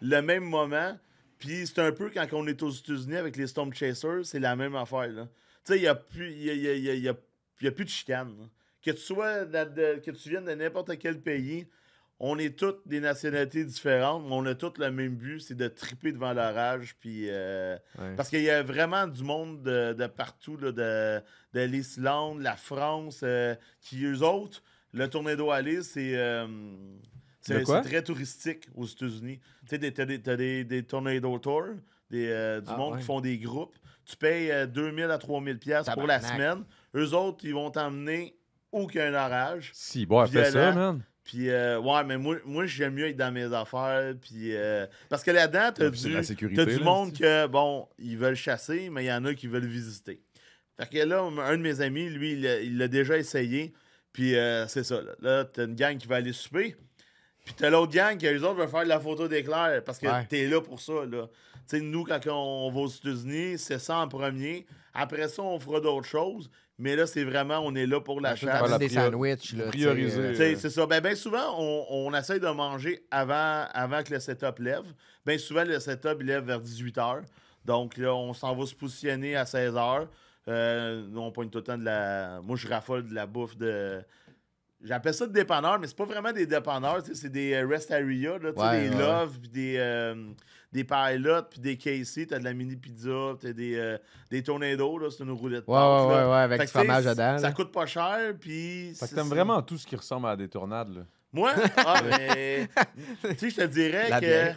le même moment. Puis c'est un peu quand on est aux États-Unis avec les Storm Chasers, c'est la même affaire. là. Tu sais, il n'y a plus. Il y a plus de chicane. là. Que tu sois que tu viennes de n'importe quel pays, on est toutes des nationalités différentes, mais on a tous le même but, c'est de triper devant l'orage. Puis, Ouais. parce qu'il y a vraiment du monde de partout, là, de l'Islande, la France, qui, eux autres, le Tornado Alice, c'est quoi? très touristique aux États-Unis. Tu sais, t'as des Tornado Tours, du monde ouais. qui font des groupes. Tu payes 2000 à 3000 pièces pour la Tabarnak. semaine. Eux autres, ils vont t'emmener aucun orage. Si, bon, elle fait ça, Violent. man. Puis, ouais, mais moi j'aime mieux être dans mes affaires. Puis, parce que là-dedans, t'as du monde que, bon, ils veulent chasser, mais il y en a qui veulent visiter. Fait que là, un de mes amis, lui, il l'a déjà essayé. Puis, c'est ça. Là, t'as une gang qui va aller souper. Puis, t'as l'autre gang qui, eux autres, veulent faire de la photo d'éclair. Parce que t'es là pour ça, là. Tu sais, nous, quand on va aux États-Unis, c'est ça en premier. Après ça, on fera d'autres choses. Mais là, c'est vraiment, on est là pour la chasse. Des sandwichs, là. Prioriser. C'est ça. Ben souvent, on essaye de manger avant que le setup lève. Bien souvent, le setup, il lève vers 18h. Donc là, on s'en va se positionner à 16h. On pointe tout le temps de la... Moi, je raffole de la bouffe de... J'appelle ça de dépanneurs, mais c'est pas vraiment des dépanneurs. C'est des rest area, là, des Love, puis des Pilot, puis des Casey. T'as de la mini pizza, t'as des Tornado, là, c'est une roulette. Ouais, avec du fromage dedans. Ça coûte pas cher, puis... Fait que t'aimes vraiment tout ce qui ressemble à des tornades, là. Moi? Mais... tu sais, je te dirais que...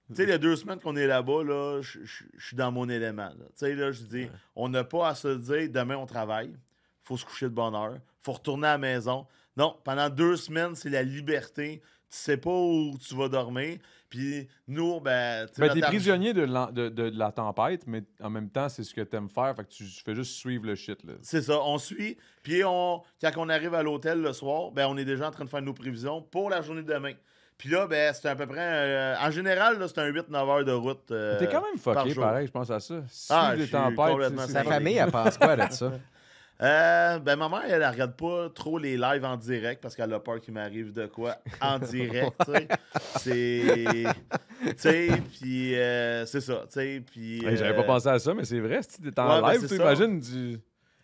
Tu sais, les 2 semaines qu'on est là-bas, là, je suis dans mon élément. Tu sais, là, je dis, on n'a pas à se dire, demain, on travaille. Faut se coucher de bonne heure. Faut retourner à la maison. Non, pendant 2 semaines, c'est la liberté. Tu sais pas où tu vas dormir. Puis nous, t'es prisonnier de la tempête, mais en même temps, c'est ce que t'aimes faire. Fait que tu fais juste suivre le shit, là. C'est ça, on suit. Puis quand on arrive à l'hôtel le soir, on est déjà en train de faire nos prévisions pour la journée de demain. Puis là, c'est à peu près... en général, là, c'est un 8-9 heures de route. T'es quand même fucké, pareil, je pense à ça. Si des tempêtes... Sa famille, elle pense quoi de ça? Ma mère, elle regarde pas trop les lives en direct parce qu'elle a peur qu'il m'arrive de quoi en direct, tu sais. Puis c'est ça, tu sais. Puis... J'avais pas pensé à ça, mais c'est vrai, si t'es en live, tu imagines du...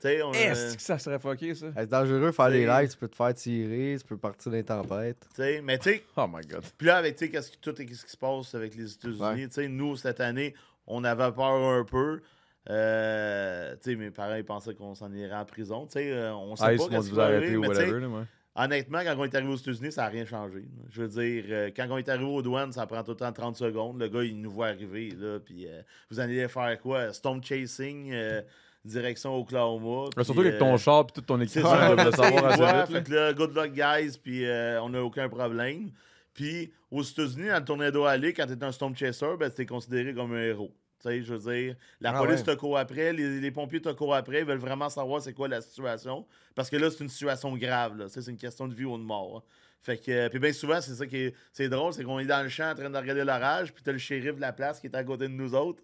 Est-ce que ça serait fucké, ça? C'est dangereux de faire les lives, tu peux te faire tirer, tu peux partir dans les tempêtes. Mais tu sais... Oh my God. Puis là, avec qu'est-ce qui se passe avec les États-Unis, tu sais, nous, cette année, on avait peur un peu. Mes parents ils pensaient qu'on s'en irait en prison. On sait pas qu'est-ce qui va arriver, mais honnêtement, quand on est arrivé aux États-Unis, ça n'a rien changé. Je veux dire, quand on est arrivé aux douanes, ça prend tout le temps 30 secondes. Le gars, il nous voit arriver. Puis vous allez faire quoi? Storm chasing, direction Oklahoma. Surtout avec ton char et tout ton équipement. Fait que là, good luck, guys, puis on n'a aucun problème. Puis aux États-Unis, dans le Tornado Alley, quand tu es un Storm Chaser, t'es considéré comme un héros. Je veux dire, la police te court après, les pompiers te courent après, ils veulent vraiment savoir c'est quoi la situation. Parce que là, c'est une situation grave. Là. C'est une question de vie ou de mort. Hein. Fait que, puis bien souvent, c'est ça qui est drôle, c'est qu'on est dans le champ en train de regarder l'orage, puis t'as le shérif de la place qui est à côté de nous autres.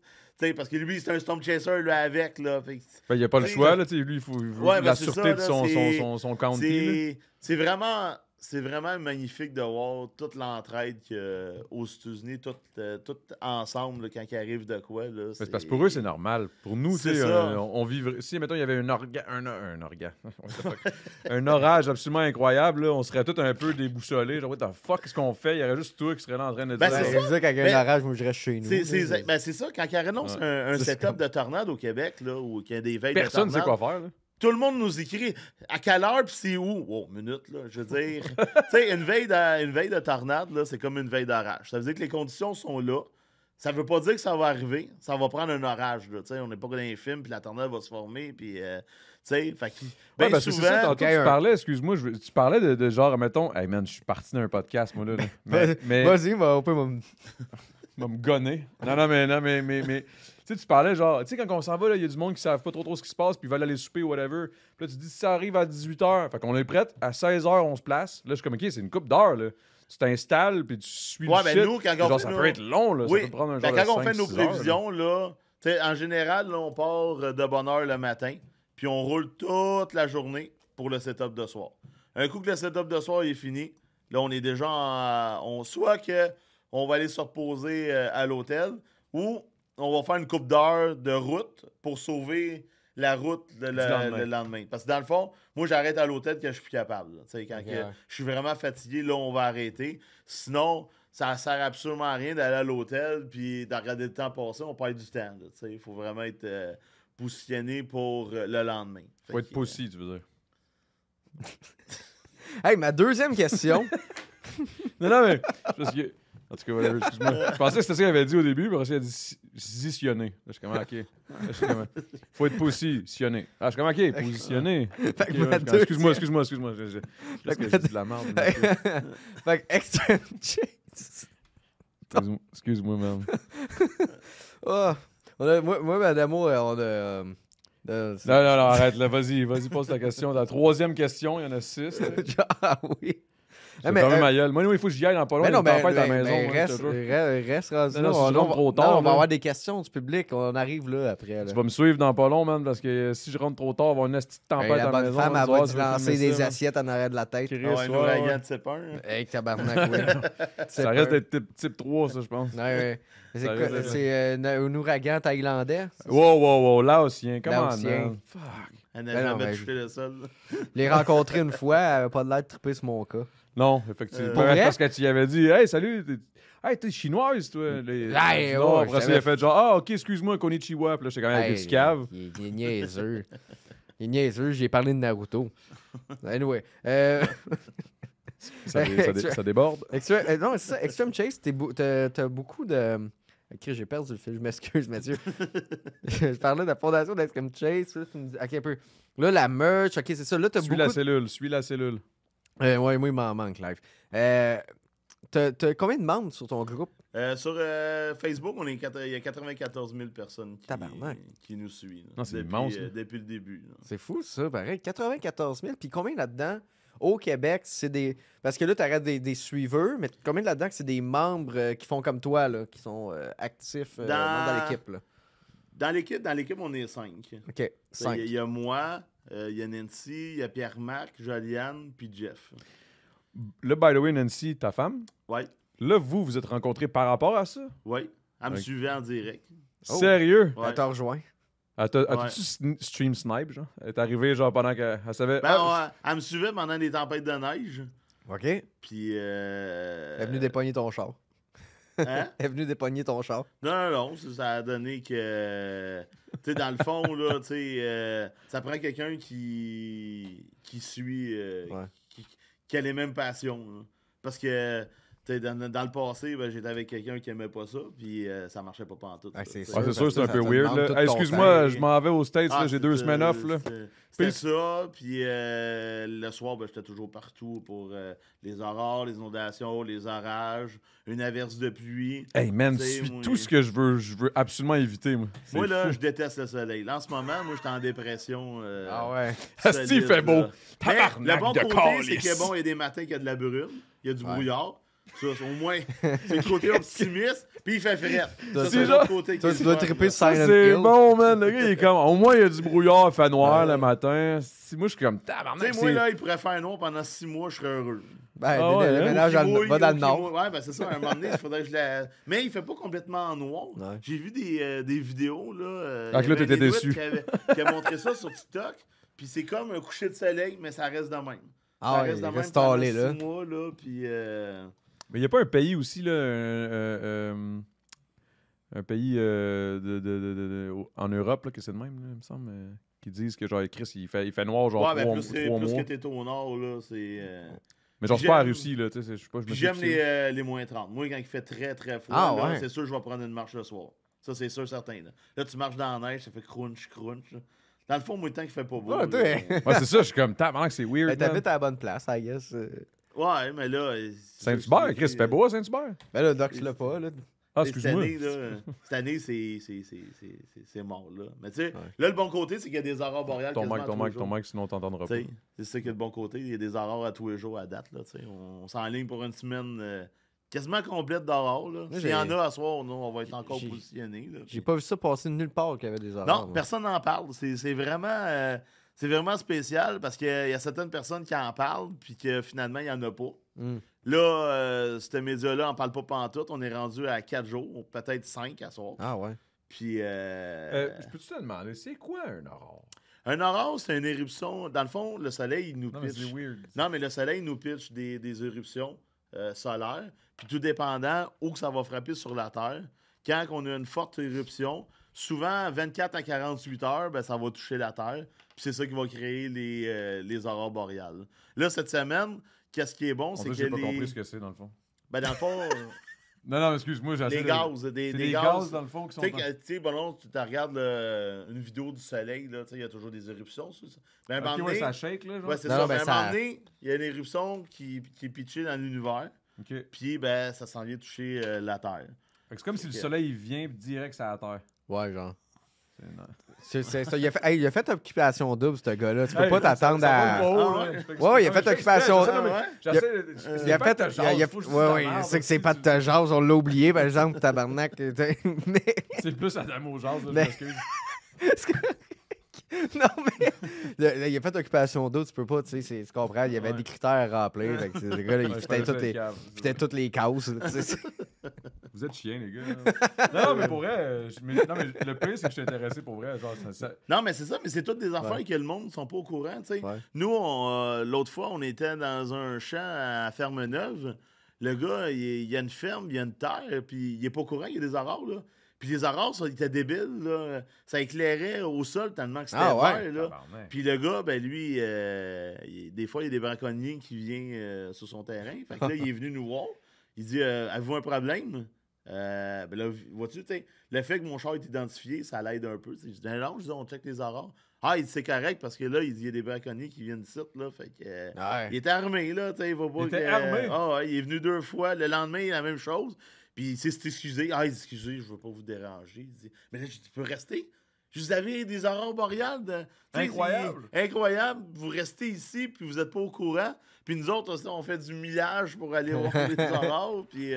Parce que lui, c'est un Storm Chaser, lui, avec. Là. Il n'y a pas le choix, là, lui, il faut la sûreté de son county. C'est vraiment magnifique de voir toute l'entraide aux États-Unis, tout ensemble, là, quand ils arrivent de quoi. Là, c'est parce que pour eux, c'est normal. Pour nous, on vivrait. Si, mettons, il y avait un orage absolument incroyable, là, on serait tous un peu déboussolés. Genre, what the fuck, qu'est-ce qu'on fait? Il y aurait juste toi qui serait là en train de dire. C'est ça, quand il y a un orage, moi, je reste chez nous. C'est ça, quand il annonce un setup de tornade au Québec, là, où il y a des veilles de tornade. Personne ne sait quoi faire, là. Tout le monde nous écrit à quelle heure puis c'est où? Oh, minute, là. Je veux dire. Tu sais, une veille de tornade, là, c'est comme une veille d'orage. Ça veut dire que les conditions sont là. Ça veut pas dire que ça va arriver. Ça va prendre un orage, là. Tu sais, on n'est pas dans les films, puis la tornade va se former, puis. Tu sais, fait que. Parce que c'est ça, tu parlais, excuse-moi, tu parlais de genre, mettons. Hey man, je suis parti d'un podcast, moi, là. mais vas-y, on peut me gonner. Non, mais tu parlais genre, tu sais, quand on s'en va, il y a du monde qui savent pas trop ce qui se passe, puis ils veulent aller souper ou whatever. Puis là, tu dis, si ça arrive à 18h, fait qu'on est prêt, à 16h, on se place. Là, je suis comme, OK, c'est une couple d'heures, là. Tu t'installes, puis tu suis le shit. Nous, quand genre, ça peut être long, là. Oui, ça peut prendre un genre quand de on fait nos prévisions, heures, là, en général, là, on part de bonne heure le matin, puis on roule toute la journée pour le setup de soir. Un coup que le setup de soir est fini, là, on est déjà soit qu'on va aller se reposer à l'hôtel, ou on va faire une couple d'heures de route pour sauver la route le lendemain. Parce que dans le fond, moi, j'arrête à l'hôtel quand je suis plus capable. Quand je suis vraiment fatigué, là, on va arrêter. Sinon, ça ne sert absolument à rien d'aller à l'hôtel puis de regarder le temps passer. On perd du temps. Il faut vraiment être positionné pour le lendemain. Faut être pussy, tu veux dire. Hey, ma deuxième question. non, mais parce que En tout cas, whatever, excuse-moi. Je pensais que c'était ça qu'il avait dit au début, puis après, il a dit positionner. Là, je suis comme, OK. Là, je suis comme, faut être positionné. Ah, je suis comme, OK, positionné. Fait que Ok, ma ouais, deuxième- excuse-moi. Parce que j'ai dit de la merde. mais ok. Fait que Extreme Chase. Excuse-moi, man. Oh. Moi, madame, on a. Non, arrête, là, vas-y, pose ta question. La troisième question, il y en a 6. Ah oui. Je vais fermer ma gueule. Moi, il faut que j'y aille dans pas long. Il y a une tempête à la maison. moi, je te jure. reste rendu Non, là. non, si je rentre trop tard, Non, on va là. avoir des questions du public. On arrive là après. Là. Tu vas me suivre dans pas long, man, parce que si je rentre trop tard, on va avoir une petite tempête Hey, à la la bonne maison. femme, man, elle tu va vas te voir, lancer tu vas filmer des ça, man. assiettes en arrière de la tête. Chris, Ah ouais, un ouais, ouragan ouais. de Tsepin. Hey, tabarnak, oui. Ça reste d'être type 3, ça, je pense. Ouais. C'est Ça quoi? reste- C'est un ouragan thaïlandais? Wow, Laotien, comment, Laotien. man? Fuck. Elle n'a Ben non, jamais ben, touché le sol. Je l'ai rencontré une fois, elle avait pas de l'air de triper sur mon cas. Non, effectivement. Pour vrai? Parce que tu y avais dit, hey, salut, t'es chinoise, toi. Hey, Non, ouais, après ça, j'avais- il a fait genre, ah, ok, excuse-moi, konnichiwa. Puis là, j'étais quand même avec du cave. Il est niaiseux. Il est niaiseux, j'ai parlé de Naruto. Anyway. Ça déborde. Non, c'est ça, Extreme Chase, t'as beaucoup de. Ok, j'ai perdu le fil, je m'excuse, Mathieu. Je parlais de la fondation d'Extreme Chase. Là, tu me dis, ok, un peu. Là, la merch, ok, c'est ça. Là, t'as Suis beaucoup. la cellule. Ouais, moi, il m'en manque, live. T'as combien de membres sur ton groupe? Sur Facebook, il y a 94 000 personnes Tabarnak. qui nous suivent. là, Non, c'est depuis, immense, là. depuis le début. là. C'est fou, ça, pareil. 94 000. Puis combien là-dedans, au Québec, c'est des. Parce que là, t'arrêtes des suiveurs, mais combien là-dedans que c'est des membres qui font comme toi, là, qui sont actifs dans l'équipe, là? Dans l'équipe, on est 5. Ok, 5. Il y a moi, il y a Nancy, il y a Pierre-Marc, Joliane, puis Jeff. Là, by the way, Nancy, ta femme, Ouais, là, vous êtes rencontrés par rapport à ça? ouais. Elle me Ok. suivait en direct. Oh. Sérieux? Ouais. Elle t'a rejoint. As-tu stream snipe, genre? Elle est arrivée, genre, pendant qu'elle savait... Ben, ouais, elle me suivait pendant les tempêtes de neige. OK. Elle Puis. est venue dépogner ton char. Hein? Elle est venue dépogner ton char. Non, ça a donné que. Tu sais, dans le fond, là, tu sais, ça prend quelqu'un qui suit. Ouais. Qui a les mêmes passions. là. Parce que. tu sais, dans le passé, ben, j'étais avec quelqu'un qui aimait pas ça, puis ça marchait pas pantoute. Ah, c'est ça, Ouais, sûr. c'est sûr, c'est un Ça peu te weird, demande là. tout Hey, ton excuse-moi, temps. je m'en vais aux States, là, Ah, j'ai 2 semaines off, là. C'était Puis- ça, puis le soir, ben, j'étais toujours partout pour les aurores, les inondations, les orages, une averse de pluie. Hey, man, Tu sais, suis moi- tout ce que je veux absolument éviter, moi. C'est Moi, là, fou. je déteste le soleil. Là, en ce moment, moi, j'étais en dépression. Ah ouais. Asti, il solide, fait beau. là. Mais Tabarnak le bon de côté, c'est calice. que bon, il y a des matins qu'il y a de la brume, il y a du Ouais. brouillard. Ça, au moins, c'est le côté optimiste, puis il fait frais. Ça, C'est c'est genre- l'autre côté qui Toi, est tu dois fun, triper là. sur Ça, Silent c'est Hill. bon, man. Le gars, il est comme... Au moins, il y a du brouillard, il fait noir le matin. Si, moi, je suis comme... Tu sais, Tabarnak, moi, là, il pourrait faire noir pendant 6 mois, je serais heureux. Ben, Ah ouais, hein? déménage Ou qu'il mouille, va dans ou le qu'il nord. mouille. Ouais, ben c'est ça, à un moment donné, il faudrait que je la. Mais il fait pas complètement en noir. Ouais. J'ai vu des vidéos, là. Ah, il y que là, avait t'étais un Inuit déçu. qui a montré ça sur TikTok. Puis c'est comme un coucher de soleil, mais ça reste de même. Ah ça ouais, reste de même reste pendant allé, 6 là. mois, là. Puis. Mais il n'y a pas un pays aussi, là, un pays en Europe, là, que c'est le même, là, il me semble, qui disent que, genre, Chris, il fait noir, genre, Ouais, ben 3 plus que mois. t'es au nord, là, c'est. Mais genre, c'est pas la j'aime- Russie, là, tu sais, je sais pas, je me Puis suis j'aime fixé. les moins 30. Moi, quand il fait très, très froid, Ah, là, ouais. c'est sûr que je vais prendre une marche le soir. Ça, c'est sûr, certain. Là, tu marches dans la neige, ça fait crunch. Là. Dans le fond, moi, le temps qu'il fait pas beau. Ouais, là, toi, Ouais, c'est ça, je suis comme, tabarnak, c'est weird, Ben, man. t'habites à la bonne place, I guess. Ouais, mais là. Saint-Hubert, Chris, il fait beau à Saint-Hubert? Ben là, Doc, tu l'as pas, là. Ah, Cette excuse-moi. année, cette année, c'est mort, là. Mais tu sais, Ouais. là, le bon côté, c'est qu'il y a des aurores boréales. Ton quasiment mic, à ton tous les mic, ton jours. mic, sinon on t'entendra Tu pas. sais, c'est ça qui est le bon côté. Il y a des aurores à tous les jours à date, là. Tu sais, on s'enligne pour une semaine quasiment complète d'aurores, là. Moi, S'il y en a à soir, non, on va être encore j'ai- positionnés, là. J'ai pas vu ça passer de nulle part qu'il y avait des horreurs. Non, moi. personne n'en parle. C'est vraiment spécial parce qu'il y a certaines personnes qui en parlent puis que finalement, il n'y en a pas. Hmm. Là, ce média-là n'en parle pas pantoute. On est rendu à 4 jours, peut-être 5 à soir. Ah ouais. Puis, Peux-tu te demander, c'est quoi un aurore? un aurore, c'est une éruption. Dans le fond, le soleil, il nous Non, mais pitch. c'est weird. Non, mais le soleil nous pitch des éruptions solaires. Puis tout dépendant où que ça va frapper sur la Terre. Quand on a une forte éruption, souvent 24 à 48 heures, ben, ça va toucher la Terre. Puis c'est ça qui va créer les aurores boréales. Là, cette semaine, qu'est-ce qui est bon, On c'est dirait que que j'ai pas les... compris ce que c'est, dans le fond. Ben, dans le fond, Non, excuse-moi, j'ai Des gaz, des des gaz. gaz, dans le fond, qui sont... Tu sais, bon, non, tu regardes une vidéo du soleil, là, tu sais, il y a toujours des éruptions, ça. Mais à un moment Ok, donné, ouais, ça shake, là, genre. ouais, c'est Non, ça. non, Mais ben, à un ça- moment donné, il y a une éruption qui est pitchée dans l'univers, Ok. puis ben, ça s'en vient toucher la Terre. Fait que c'est comme si le Ok. soleil il vient direct sur la terre. Ouais, genre. C'est nice. C'est ça. Il a fait occupation double, ce gars-là. Tu peux Hey, pas t'attendre à. ça va pas haut, Ah, là. ouais. Fait que Ouais, il a non, fait mais occupation- j'essaie, non, mais Ouais. j'essaie- Il a pas fait. de te jaser, il a- faut que je Ouais, dise ouais, la merde, c'est que c'est si pas tu- de te jase, on l'a oublié, par exemple, tabarnak. Mais. C'est plus Adam aux jases, là, je Mais- m'excuse. Non, mais. Il a fait occupation double, tu peux pas, tu sais, tu comprends, il y avait Ouais. des critères à remplir. Fait que ce gars-là, il Ouais, fitait fallait toutes les. cave. Fitait toutes les cases. Là, tu sais. Vous êtes chiens, les gars. Non, mais pour vrai, non, mais le pire, c'est que je suis intéressé pour vrai. Genre, Non, mais c'est ça, mais c'est toutes des affaires Ouais. que le monde ne sont pas au courant, tu sais. Ouais. Nous, l'autre fois, on était dans un champ à Ferme-Neuve. Le gars, il y a une ferme, il y a une terre, puis il est pas au courant, il y a des aurores, là. Puis les aurores, ça, ils étaient débiles, là. Ça éclairait au sol tellement que c'était Ah ouais? vert, là. Puis le gars, ben lui, des fois, il y a des braconniers qui viennent sur son terrain. Fait que là, il est venu nous voir. Il dit avez-vous un problème? Ben là, vois-tu, tu sais, le fait que mon char est identifié, ça l'aide un peu. Je dis non, je dis, on check les aurores. Ah, il dit c'est correct parce que là, il dit il y a des braconniers qui viennent ici, là. Fait que. Ouais. Il était armé, là, tu sais, il va pas. Il était armé? Ah, ouais, il est venu 2 fois. Le lendemain, la même chose. Puis il s'est excusé. Ah, il dit excusez, je veux pas vous déranger. Il dit mais là, je dis, tu peux rester. Je vous avais des aurores boréales. Tu sais, Incroyable. Incroyable. Vous restez ici, puis vous êtes pas au courant. Puis nous autres, aussi, on fait du millage pour aller voir les aurores. Puis.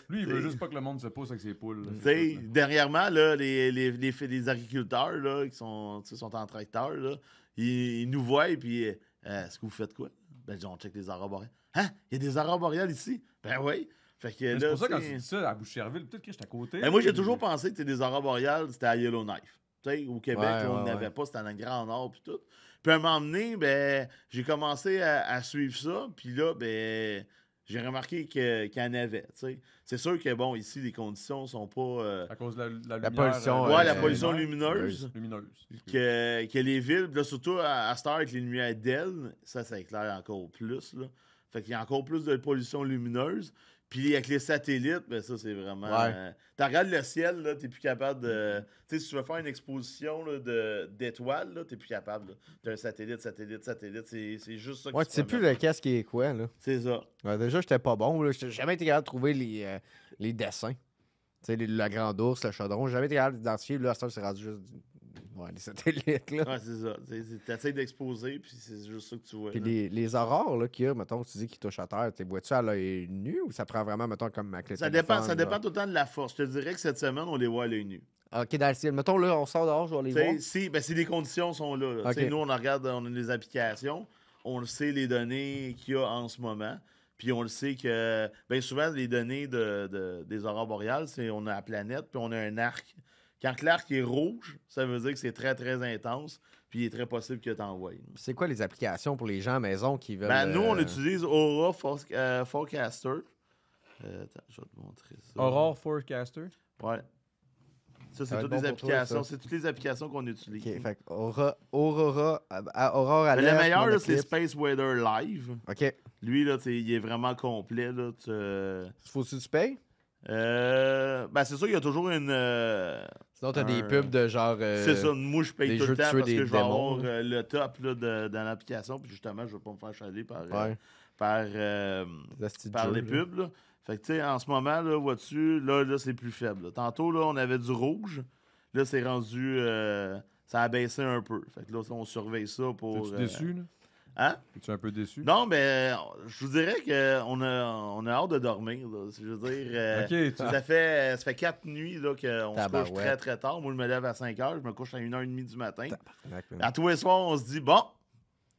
Lui, il veut juste pas que le monde se pousse avec ses poules. là. Tu sais, dernièrement, là, les agriculteurs là, qui sont, tu sais, sont en tracteur, là, ils nous voient et puis est-ce que vous faites quoi? Ben, on check les aurores boréales. Hein? Il y a des aurores boréales ici? Ben oui. Fait que Mais là, c'est pour ça, quand tu sais, tu dis ça à Boucherville, peut-être que j'étais à côté. ben, moi, j'ai toujours pensé que des aurores boréales, c'était à Yellowknife. Tu sais, au Québec, Ouais, on ouais, n'avait ouais. pas, c'était dans le Grand Nord puis tout. Puis à un moment donné, ben, j'ai commencé à suivre ça. Puis là, ben, j'ai remarqué qu'il y en avait. Tu sais. C'est sûr que, bon, ici, les conditions sont pas. À cause de la lumière. La pollution, Ouais, la euh, pollution lumineuse. lumineuse. Lumineuse. Que les villes, puis là, surtout à cette heure avec les lumières d'ailes, ça éclaire encore plus. Là. Fait qu'il y a encore plus de pollution lumineuse. Puis avec les satellites, ben ça, c'est vraiment. Ouais. Tu regardes le ciel, là, t'es plus capable de. Tu sais, si tu veux faire une exposition là, d'étoiles, là, t'es plus capable. Là. T'as un satellite, c'est juste ça qui Ouais, se tu sais plus promène. lequel qui est quoi, là. C'est ça. Ouais, déjà, j'étais pas bon, là. J'ai jamais été capable de trouver les dessins. Tu sais, la grande ours, le chaudron. J'ai jamais été capable d'identifier. Là, ça, c'est rendu juste. Ouais, des satellites, là. Ouais, c'est ça. T'essayes d'exposer, puis c'est juste ça que tu vois. Puis là. les aurores, là, qu'il y a, mettons, tu dis qu'ils touchent à terre, t'es vois-tu à l'œil nu ou ça prend vraiment, mettons, comme avec le Ça dépend téléphone, tout le temps de la force. Je te dirais que cette semaine, on les voit à l'œil nu. là? Ok, dans le ciel. Mettons, là, on sort dehors, je vais les voir. Si les conditions sont là. Ok. Nous, on regarde, on a des applications, on le sait les données qu'il y a en ce moment. Puis on le sait que bien souvent, les données des aurores boréales, c'est on a la planète, puis on a un arc. Quand l'arc est rouge, ça veut dire que c'est très, très intense, puis il est très possible que tu envoies. C'est quoi les applications pour les gens à maison qui veulent. Ben, nous, on utilise Aura Forecaster. Attends, je vais te montrer ça. Aurore Forecaster. Ouais. Ça, Ça c'est va toutes être les bon pour toi, applications. ça. C'est toutes les applications qu'on utilise. Ok, fait que Aurora Mais le Alert, meilleur, là, c'est Monoclip. Space Weather Live. Ok. Lui, là, il est vraiment complet. Là, Faut-tu que tu payes? Ben, c'est sûr, il y a toujours une. Sinon, t'as des pubs de genre. C'est ça. Moi, je paye des tout jeux le de temps tuer parce des que je vais démons, avoir le top là, dans l'application. Puis justement, je ne veux pas me faire chaler par, Ouais. par Des par les jeux, là. pubs. Là. Fait que, tu sais, en ce moment, là, vois-tu, là c'est plus faible. Là. Tantôt, là, on avait du rouge. Là, c'est rendu. Ça a baissé un peu. Fait que là, on surveille ça pour. Es-tu déçu, là? Hein? Es-tu un peu déçu? Non, mais je vous dirais qu'on a hâte de dormir. Là. Je veux dire, Ok, ça fait 4 nuits là, qu'on se couche Tabarouette. très très tard. Moi, je me lève à 5 h, je me couche à 1h30 du matin. Tabarnak, man. À tous les soirs, on se dit, bon,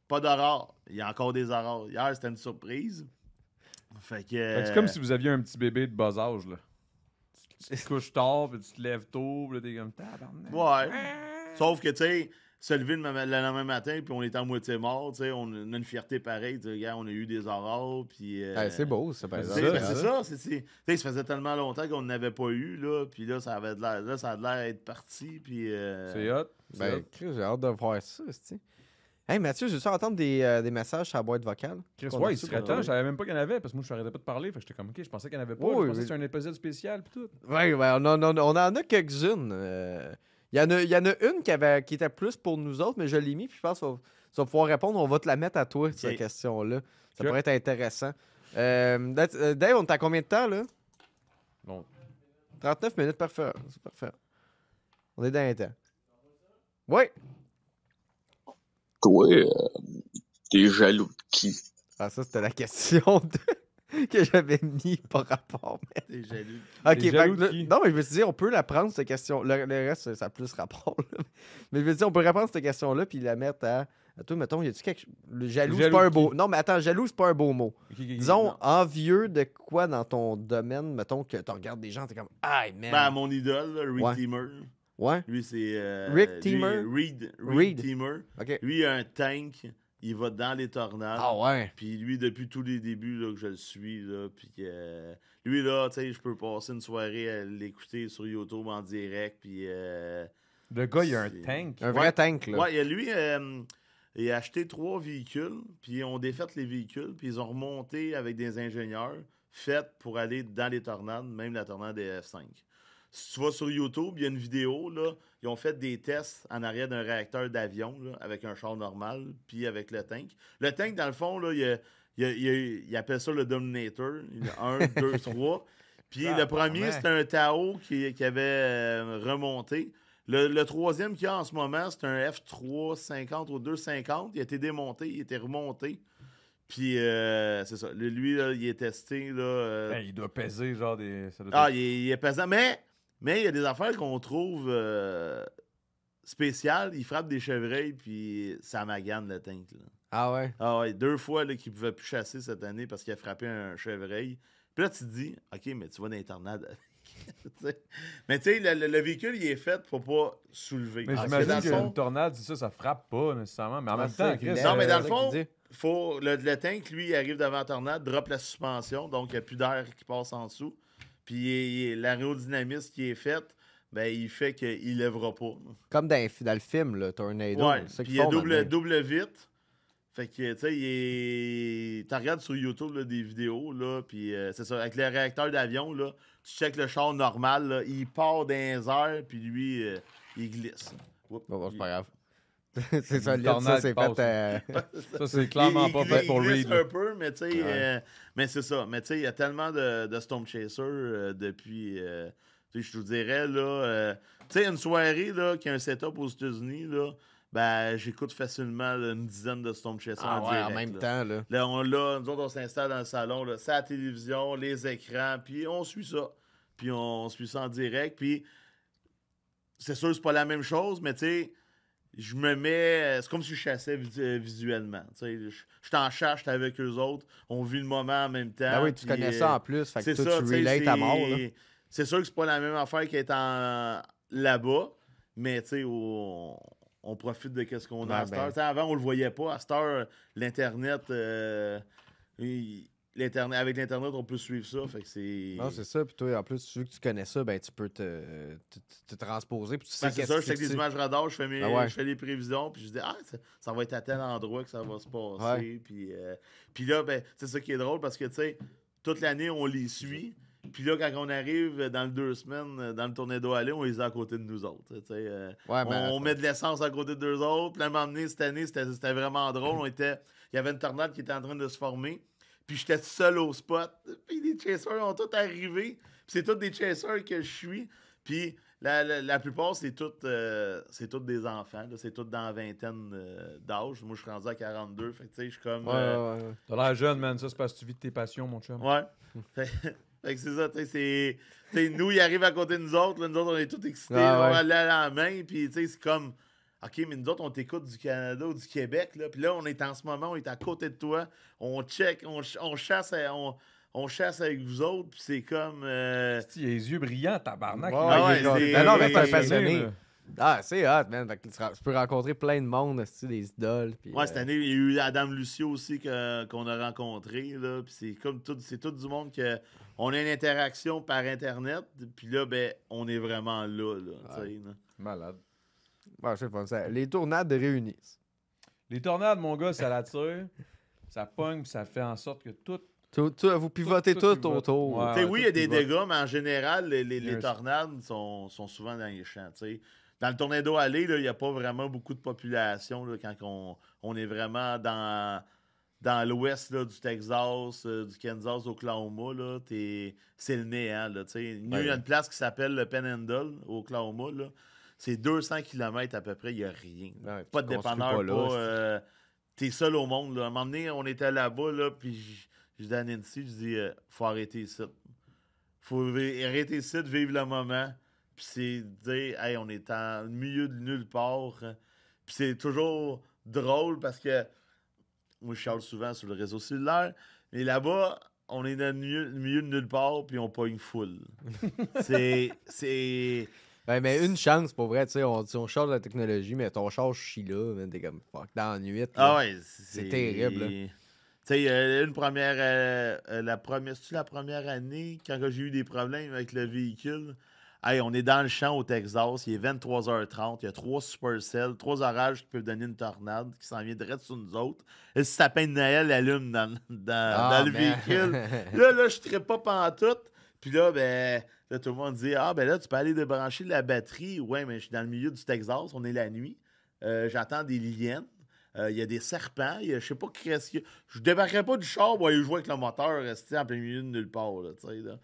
pas d'aurore. Il y a encore des aurores. Hier, c'était une surprise. Fait que. Fait que c'est comme si vous aviez un petit bébé de bas âge, là. Tu te couches tard, puis tu te lèves tôt, puis là, t'es comme tabarnak. Ouais. Sauf que, tu sais, se lever le lendemain matin, puis on est à moitié mort, tu sais, on a une fierté pareille. Tu sais, regarde, on a eu des aurores, puis. Ouais, c'est beau, ça, par C'est Tu sais, exemple. ça, ben, c'est ça, tu sais, ça faisait tellement longtemps qu'on n'avait pas eu, là, puis là, ça avait de l'air, là, ça a l'air d'être parti, puis... C'est hot. Ben, Chris, j'ai hâte de voir ça, tu sais. Hey Mathieu, j'ai su entendre des messages sur la boîte vocale. Chris, Qu'on a ouais, il reçu serait pour temps. toi. Je savais même pas qu'il y en avait parce que moi, je n'arrêtais pas de parler. Fait que j'étais comme, ok, je pensais qu'il n'y en avait pas. Oui, Je pensais oui. que c'était un épisode spécial. Pis tout. Ouais, on en a quelques-unes. Il y en a une qui était plus pour nous autres, mais je l'ai mis, puis je pense que tu vas pouvoir répondre. On va te la mettre à toi, cette question-là. Ça Ok. pourrait être intéressant. Dave, on est à combien de temps, là? Bon. 39 minutes, parfait. C'est parfait. On est dans les temps. Oui. Toi, t'es jaloux de qui? Ah, ça, c'était la question que j'avais mis par rapport. T'es jaloux. Ok, T'es fait jaloux que de là- qui? non, mais je me suis dit, on peut la prendre, cette question. Le reste, ça a plus rapport. Là. Mais je me suis dit, on peut répondre cette question-là, puis la mettre à toi, mettons, y a-tu quelque chose. Le jaloux, c'est Jaloux pas un de beau. qui? Non, mais attends, jaloux, c'est pas un beau mot. Disons, non. envieux de quoi dans ton domaine, mettons, que tu regardes des gens, t'es comme, ah, man. Ben, mon idole, là, Rick Ouais. Teamer. Ouais, Lui, c'est. Rick Teamer? Reed Reed. Teamer. ok. Lui, il a un tank. Il va dans les tornades. Ah, ouais. Puis lui, depuis tous les débuts là, que je le suis, là, puis lui, là, tu sais, je peux passer une soirée à l'écouter sur YouTube en direct, puis... Le gars, il a un c'est- tank. Un vrai tank, là. Ouais, lui, il a acheté 3 véhicules, puis ils ont défait les véhicules, puis ils ont remonté avec des ingénieurs, faits pour aller dans les tornades, même la tornade des F5. Si tu vas sur YouTube, il y a une vidéo, là, ils ont fait des tests en arrière d'un réacteur d'avion, là, avec un char normal, puis avec le tank. Le tank, dans le fond, là, il appelle ça le Dominator. Il y a 1, 2, 3. Puis le premier, c'était un Tao qui avait remonté. Le troisième qu'il y a en ce moment, c'est un F350 ou 250. Il a été démonté, il a été remonté. Puis c'est ça. Lui, là, il est testé. Là, Ben, il doit peser, genre des. Ça doit ah, être- il est pesant. Mais il y a des affaires qu'on trouve spéciales. Il frappe des chevreuils, puis ça magane le tank. Là. Ah, ouais. Ah ouais, 2 fois là, qu'il ne pouvait plus chasser cette année parce qu'il a frappé un chevreuil. Puis là, tu te dis, OK, mais tu vas dans les tornades avec. T'sais. Mais tu sais, le véhicule, il est fait pour pas soulever. Mais Parce que dans j'imagine le qu'une fond, tornade, c'est ça frappe pas nécessairement. Mais en même c'est temps, ça qu'il Chris. dit. Non, mais dans le c'est ça fond, qu'il dit. faut, le tank, lui, il arrive devant la tornade, drop la suspension, donc il n'y a plus d'air qui passe en dessous. Puis l'aérodynamisme qui est fait, ben, il fait qu'il ne lèvera pas. Comme dans le film, là, Tornado. Ouais, c'est ça puis qu'ils il est font maintenant. double vite. Fait que, tu sais, tu regardes sur YouTube là, des vidéos, là, puis c'est ça, avec le réacteur d'avion, là, tu checkes le char normal, là, il part dans les airs, puis lui, il glisse. Oups. Bon, c'est Il- pas grave. C'est ça, Une ça, tornade c'est qui passe, fait. Ça, c'est clairement il pas glisse- fait pour il glisse Reed. là. un peu, mais tu sais, Ouais. mais c'est ça. Mais tu sais, il y a tellement de Storm Chaser depuis, tu sais, je te dirais, là, tu sais, une soirée, là, qui a un setup aux États-Unis, là, ben, j'écoute facilement là, une dizaine de Storm Chaser Ah, en ouais, direct. en même là. temps, là. Là, nous autres, on s'installe dans le salon, là, c'est la télévision, les écrans, puis on suit ça. Puis on suit ça en direct, puis c'est sûr, c'est pas la même chose, mais tu sais, je me mets. C'est comme si je chassais visuellement. Tu sais, je t'en chasse, j'étais avec eux autres, on vit le moment en même temps. Ben oui, tu puis, connais ça en plus, fait que c'est toi, ça, tu tu sais, relates à mort, là. C'est sûr que c'est pas la même affaire qu'être là-bas, mais tu sais, on profite de ce qu'on a Ouais, à cette heure. ben. Tu sais, avant, on le voyait pas. À cette heure, l'Internet, avec l'Internet, on peut suivre ça. Fait que c'est. Non, c'est ça. Puis toi, en plus, vu que tu connais ça, ben tu peux te transposer. Puis tu sais Ben, c'est qu'est-ce ça, que je check les c'est. images radar, je Ben fais les prévisions, puis je dis, ça va être à tel endroit que ça va se passer. Ouais. Puis là, ben, c'est ça qui est drôle parce que, tu sais, toute l'année, on les suit. Puis là, quand on arrive dans le 2 semaines, dans le Tornado Alley, on les a à côté de nous autres. Tu sais, Ouais, ben, on met de l'essence à côté de deux autres. Puis là, à un moment donné, cette année, c'était vraiment drôle. Il y avait une tornade qui était en train de se former. Puis j'étais seul au spot. Puis les chasers ont tous arrivé. Puis c'est tous des chasers que je suis. Puis la plupart, c'est tous des enfants. là. C'est tous dans la vingtaine d'âge. Moi, je suis rendu à 42. Fait que tu sais, je suis comme... ouais. T'as l'air jeune, man. Ça, c'est parce que tu vis de tes passions, mon chum. Ouais. Fait que c'est ça, tu sais, nous, ils arrivent à côté de nous autres, là, nous autres, on est tous excités, Ah, là, on ouais. va aller à la main, puis tu sais, c'est comme, OK, mais nous autres, on t'écoute du Canada ou du Québec, là, puis là, on est en ce moment, on est à côté de toi, on check, on chasse, on chasse avec vous autres, puis c'est comme... Il a les yeux brillants, tabarnak. Ouais, Il est ouais, comme- c'est- non, mais c'est un là. passionné. Ah, c'est hot, man. Fait que tu peux rencontrer plein de monde, aussi, des idoles. Puis, Ouais, cette année, il y a eu Adam Lucio aussi qu'on a rencontré, là, puis c'est comme c'est tout du monde que on a une interaction par Internet, puis là, ben, on est vraiment là, tu sais, là. Malade. Ouais, c'est fun, ça. Les tournades réunissent. Les tornades, mon gars, ça l'attire, ça pogne, puis ça fait en sorte que tout. Vous pivotez tout pivote. autour. Ouais. Tu sais, oui, il y a des pivote. dégâts, mais en général, les Yes. tornades sont souvent dans les champs. Tu sais. Dans le Tornado Alley, il n'y a pas vraiment beaucoup de population là, quand on est vraiment dans l'ouest là, du Texas, du Kansas, Oklahoma. Là, c'est le néant. Là, tu sais. Il y a une place qui s'appelle le Panhandle, au Oklahoma. Là. C'est 200 km à peu près, il n'y a rien. Ouais, Pas de tu construis dépanneur, pas là, pas... T'es seul au monde. Là. À un moment donné, on était là-bas, là, puis je dis à Nancy, je dis, faut arrêter ici. Faut arrêter ici, vivre le moment. Puis c'est dire, hey, on est en milieu de nulle part. Hein. Puis c'est toujours drôle parce que moi, je charle souvent sur le réseau cellulaire, mais là-bas, on est dans le milieu de nulle part, puis on pas une foule. c'est... Ouais, mais une chance, pour vrai, tu sais, on change la technologie, mais ton char chie là, man, t'es comme, fuck, dans la nuit. là. Ah ouais, C'est terrible, là. Tu sais, une première... C'est-tu la première année, quand j'ai eu des problèmes avec le véhicule? Hey, on est dans le champ au Texas, il est 23h30, il y a 3 supercells, 3 orages qui peuvent donner une tornade qui s'en vient direct sur nous autres. Et le sapin de Noël allume dans le man. véhicule. Là, je ne pas pantoute. Puis là, ben, là, tout le monde dit, ah, ben là, tu peux aller débrancher la batterie. Ouais, mais je suis dans le milieu du Texas, on est la nuit. J'attends des liens. Il y a des serpents. Je sais pas qu'est-ce qu'il y a. Je débarquerai pas du char pour aller jouer avec le moteur resté en plein milieu de nulle part. Là, tu sais, là.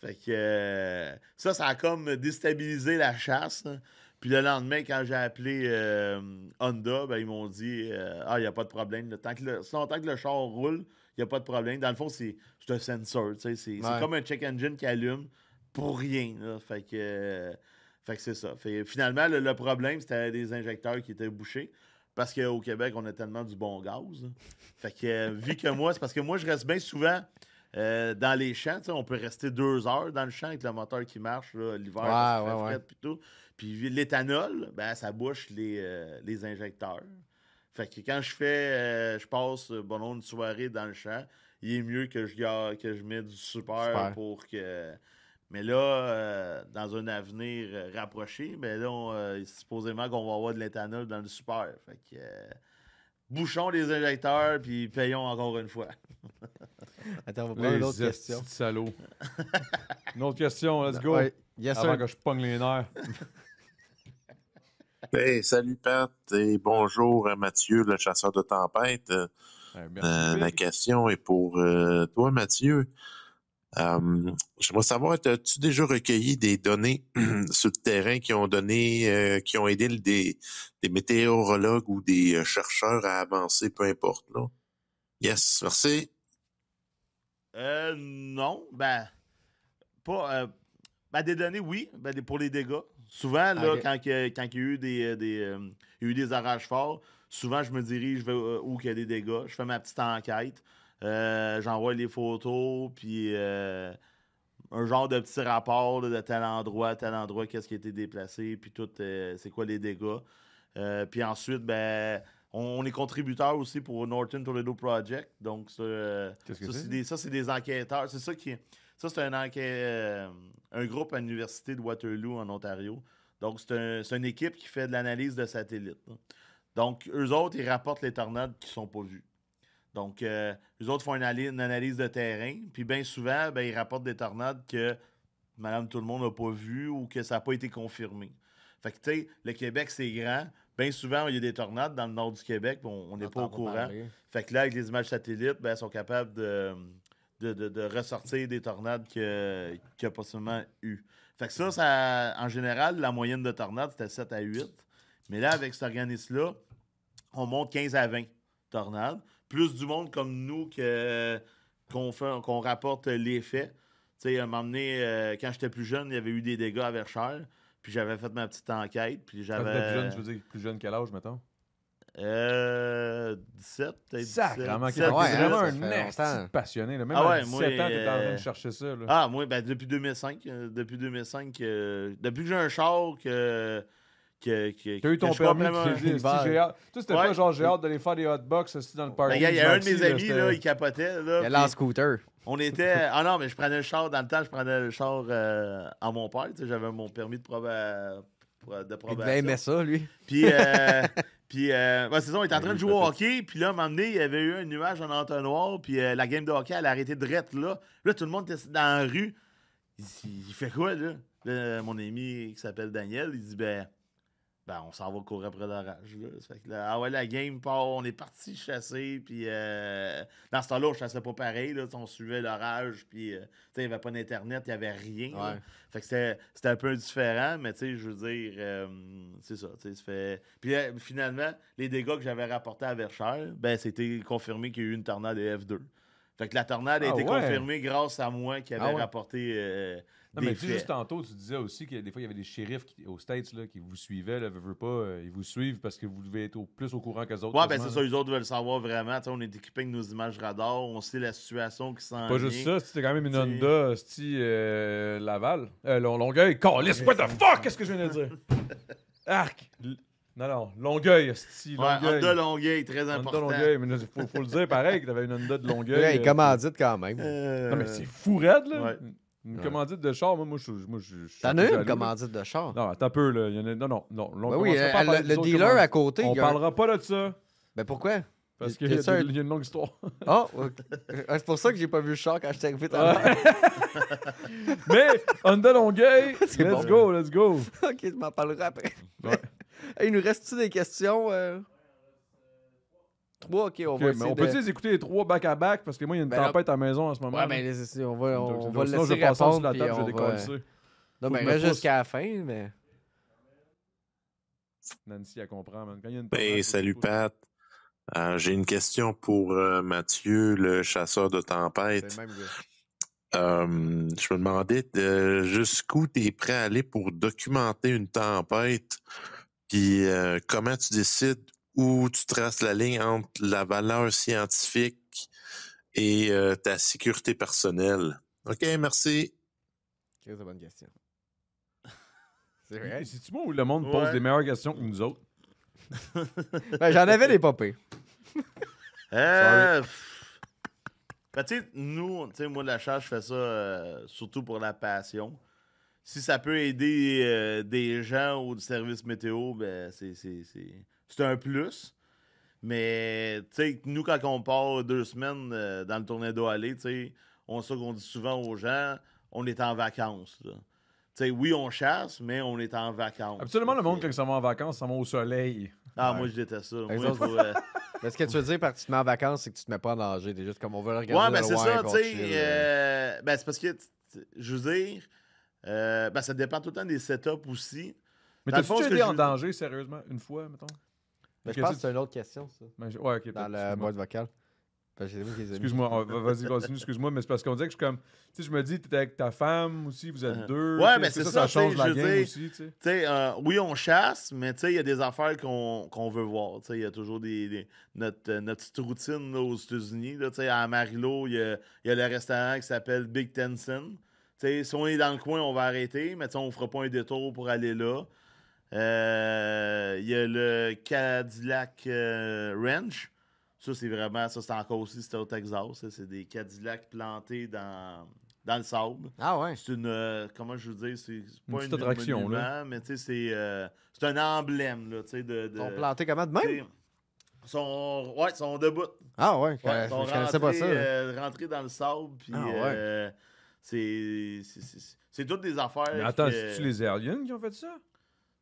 Fait que ça a comme déstabilisé la chasse. Hein. Puis le lendemain, quand j'ai appelé Honda, ben, ils m'ont dit il n'y a pas de problème. Là. Tant que le char roule, il n'y a pas de problème. Dans le fond, c'est un sensor. C'est comme un check engine qui allume pour rien. Là. Fait que c'est ça. Finalement, le problème, c'était des injecteurs qui étaient bouchés. Parce qu'au Québec, on a tellement du bon gaz. Hein. Fait que vu que moi, c'est parce que moi, je reste bien souvent. Dans les champs, on peut rester 2 heures dans le champ avec le moteur qui marche là, l'hiver, parce qu'il fait fret, puis tout. Puis l'éthanol, ben, ça bouche les injecteurs. Fait que quand je passe une soirée dans le champ, il est mieux que je mette du super. Pour que... Mais là, dans un avenir rapproché, ben là, supposément qu'on va avoir de l'éthanol dans le super. Fait que bouchons les injecteurs, puis payons encore une fois. Attends, on va prendre une autre Les question. estis de salauds. Une autre question, let's go. Ouais. Yes, Avant sir. que je pogne les nerfs. Hey, salut Pat et bonjour à Mathieu, le chasseur de tempête. Merci. La question est pour toi, Mathieu. J'aimerais savoir, as-tu déjà recueilli des données sur le terrain qui ont aidé des météorologues ou des chercheurs à avancer, peu importe, là? Yes, merci. Non, ben, pas. Des données, oui, pour les dégâts. Souvent, là, Ok. quand il y a eu il y a eu des orages forts, souvent, je me dirige vers où il y a des dégâts. Je fais ma petite enquête. J'envoie les photos, puis un genre de petit rapport là, de tel endroit, qu'est-ce qui a été déplacé, puis tout, c'est quoi les dégâts. Puis ensuite, ben, on est contributeur aussi pour Northern Toledo Project. Donc, Qu'est-ce que c'est? ça, c'est des enquêteurs. C'est ça qui Ça, c'est un groupe à l'Université de Waterloo en Ontario. Donc, c'est une équipe qui fait de l'analyse de satellites. Hein. Donc, eux autres, ils rapportent les tornades qui ne sont pas vues. Donc, eux autres font une analyse de terrain. Puis, bien souvent, ben, ils rapportent des tornades que madame tout le monde n'a pas vues ou que ça n'a pas été confirmé. Fait que, tu sais, le Québec, c'est grand. Bien souvent, il y a des tornades dans le nord du Québec, on n'est pas au courant. Fait que là, avec les images satellites, ben, ils sont capables de ressortir des tornades qu'il y a possiblement eu. Fait que ça, en général, la moyenne de tornades, c'était 7 à 8. Mais là, avec cet organisme-là, on monte 15 à 20 tornades. Plus du monde comme nous qu'on rapporte l'effet. Tu sais, à un moment donné, quand j'étais plus jeune, il y avait eu des dégâts à Verchères. Puis j'avais fait ma petite enquête. Puis Quand j'avais. t'étais plus jeune, tu veux dire plus jeune quel âge, mettons? 17, peut-être. Sacrément, 17, t'es ouais, vraiment ça un fait esti longtemps. de passionné. Là. Même Ah à ouais, 17 moi, ans, t'es en train de chercher ça. Là. Ah, moi, ben, depuis 2005. Depuis que j'ai un char que T'as eu ton je suis permis, complètement- tu t'es dit, hiver. esti, j'ai hâte. Toi, c'était Ouais. pas genre j'ai hâte d'aller faire des hotbox dans le Ben, parking. il y a un de mes Maxi, amis, c'était- là, il capotait. Là, Il y a l'en scooter. on était. Ah non, mais je prenais le char. Dans le temps, je prenais le char à mon père. Tu sais, j'avais mon permis de de Il devait probation. aimer ça, lui. Puis, c'est ça, on était en train de jouer au hockey, puis là, à un moment donné, il y avait eu un nuage en entonnoir, puis la game de hockey, elle a arrêté de drette là. Là, tout le monde était dans la rue. Il fait quoi, là? Là, mon ami qui s'appelle Daniel, il dit, ben on s'en va courir après l'orage, là. Ça fait que là, la game part, on est parti chasser, puis dans ce temps-là, on chassait pas pareil, là. On suivait l'orage, puis il n'y avait pas d'Internet, il n'y avait rien, là. Ouais. Fait que c'était un peu différent, mais tu sais, je veux dire, c'est ça, tu sais, ça fait... Puis finalement, les dégâts que j'avais rapportés à Verchères, ben c'était confirmé qu'il y a eu une tornade de F2. Fait que la tornade a été confirmée grâce à moi qui avait rapporté non, des mais tu sais, faits. juste tantôt, tu disais aussi que des fois, il y avait des shérifs aux States là, qui vous suivaient, là, veut pas, ils vous suivent parce que vous devez être plus au courant que les autres. Ouais, ben c'est ça, les autres veulent savoir vraiment. T'sais, on est équipé avec nos images radar, on sait la situation qui s'en Pas vient. juste ça, c'était quand même une Honda, c'était Laval. Longueuil, calisse, what the fuck, qu'est-ce que je viens de dire? Arc! Non, Longueuil, esti, Ouais, Longueuil. Honda Longueuil, très important. Honda Longueuil, mais faut le dire pareil que t'avais une Honda de Longueuil. Ouais, il commandite quand même. Non, mais c'est fou raide, là. Ouais. Une commandite de char, moi, je T'en as jaloux, une commandite de char? Non, attends un peu, là. Il y en a... Non. Ben oui, le dealer à côté. On il y a un- parlera pas de ça. Ben pourquoi? Parce Y qu'il y, a-tu un- il y a une longue histoire. Ah, ok. C'est pour ça que j'ai pas vu le char quand j'étais arrivé tout à l'heure. Mais, Honda Longueuil, C'est let's bon. go. Ok, tu m'en parleras après. Ouais. Hey, il nous reste-tu des questions? 3, ok, on Ok, va mais essayer on de... peut les écouter les 3 back-à-back parce que moi, il y a une Ben là- tempête à la maison en ce moment. Ouais, ben, on va, on va le Sinon, je laisser vais passer en dessous répondre, de la puis table, je on vais va... décoller. Non, Faut mais que je me reste pousse. jusqu'à la fin, mais... Nancy, elle comprend, man. Quand il y a une Ben, tempête, salut faut- Pat. J'ai une question pour Mathieu, le chasseur de C'est tempête. le même gars. Je me demandais jusqu'où tu es prêt à aller pour documenter une tempête, puis comment tu décides où tu traces la ligne entre la valeur scientifique et ta sécurité personnelle. OK, merci. C'est une bonne question. C'est vrai? Hey, c'est-tu moi où le monde pose Ouais. des meilleures questions que nous autres? Ben, j'en avais des popées. Ben, tu sais, nous, tu sais, moi, la charge, je fais ça surtout pour la passion. Si ça peut aider des gens ou du service météo, ben, c'est un plus. Mais, tu sais, nous, quand on part 2 semaines dans le Tornado Alley, tu sais, ça qu'on dit souvent aux gens, on est en vacances, là. Tu sais, oui, on chasse, mais on est en vacances. Absolument, le monde, Fait quand ils s'en vont en vacances, s'en vont au soleil. Ah, moi, je déteste ça. Les Moi, autres- faut, Mais ce que tu veux dire par tu te mets en vacances, c'est que tu te mets pas en danger. T'es juste comme on veut le regarder. ouais, ben de c'est loin, ça, puis tu on sais. chill, Ben, c'est parce que, je veux dire, ben, ça dépend tout le temps des setups aussi. Mais Dans le t'as-tu fond, déjà ce que été je- en danger, sérieusement, une fois, mettons? Mais Ok, je pense tu que sais, c'est une autre question, ça. Ouais, ok. Dans la excuse-moi. boîte vocale. Parce que j'ai vu qu'ils aient mis. Excuse-moi, vas-y, continue, excuse-moi, mais c'est parce qu'on dirait que je suis comme. Tu sais, je me dis, t'es avec ta femme aussi, vous êtes deux. Ouais, tu sais, mais est-ce que c'est ça ça, change tu sais, la je veux game dire, aussi, tu sais. Tu sais, oui, on chasse, mais tu sais, il y a des affaires qu'on veut voir. Tu sais, il y a toujours notre petite routine là, aux États-Unis. Là, tu sais, à Amarillo, il y a le restaurant qui s'appelle Big Tenson. Tu sais, si on est dans le coin, on va arrêter, mais tu sais, on fera pas un détour pour aller là. Il y a le Cadillac Ranch. Ça, c'est encore aussi, c'était au Texas. Ça. C'est des Cadillacs plantés dans le sable. Ah ouais. C'est une. Comment je veux dire? C'est Une pas petite une attraction, monument, là. mais tu sais, c'est un emblème, là, tu sais, de. Ils sont plantés comment de tu même? sais, ils sont debout. Ah ouais. Ouais, ils sont Je connaissais pas ça. rentrés dans le sable, puis Ah ouais. c'est toutes des affaires. Mais attends, que- c'est-tu les aliens qui ont fait ça?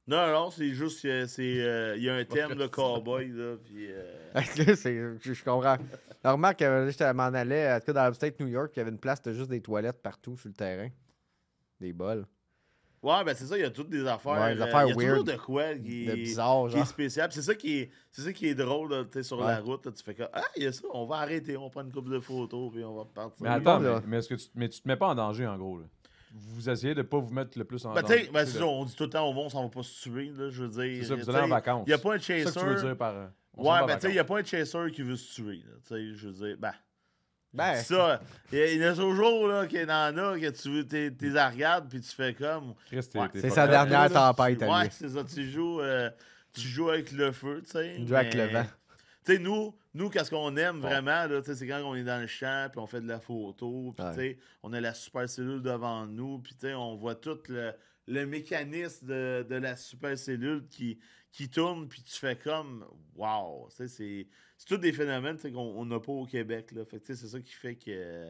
Non, c'est juste que il y a un thème de cowboy, là, puis. Là, je comprends. Alors, remarque, je m'en allais, en tout cas dans l'upstate New York, il y avait une place, t'as juste des toilettes partout sur le terrain. Des bols. Ouais, ben c'est ça, il y a toutes des affaires. Ouais, des affaires il y a toujours weird. de quoi qui De est, bizarre, qui est genre. spécial. Puis c'est ça qui est drôle là, tu sais, sur Ouais. la route. Là, tu fais comme ah, il y a ça, on va arrêter, on prend une couple de photos, puis on va partir. Mais attends, là. mais est-ce que tu te mets pas en danger, en gros, là? Vous essayez de pas vous mettre le plus en Ben, tu danger. sais, ben, Tu c'est ça, on dit tout le temps, on s'en va pas se tuer, là, je veux dire. C'est ça, vous Tu allez en sais, vacances. il n'y a pas un C'est chaser. ça que tu veux dire par... on s'en va Ouais, en ben, tu sais, il n'y a vacances. pas un chaser qui veut se tuer, là. Tu sais, je veux dire, Ben, ça, il y en a toujours, là, qu'il y en a, que tu veux, t'es à regardes, puis tu fais comme. Chris, t'es- Ouais, t'es c'est fucked sa up. dernière Là, tempête à Ouais, lui. c'est ça, tu joues avec le feu, tu sais. Il joue avec le vent. Tu sais, nous qu'est-ce qu'on aime vraiment, là, tu sais, c'est quand on est dans le champ, puis on fait de la photo, puis Ouais. tu sais, on a la super cellule devant nous, puis tu sais, on voit tout le mécanisme de la supercellule qui tourne, puis tu fais comme wow! C'est tous des phénomènes qu'on n'a pas au Québec. Là. Fait que c'est ça qui fait que.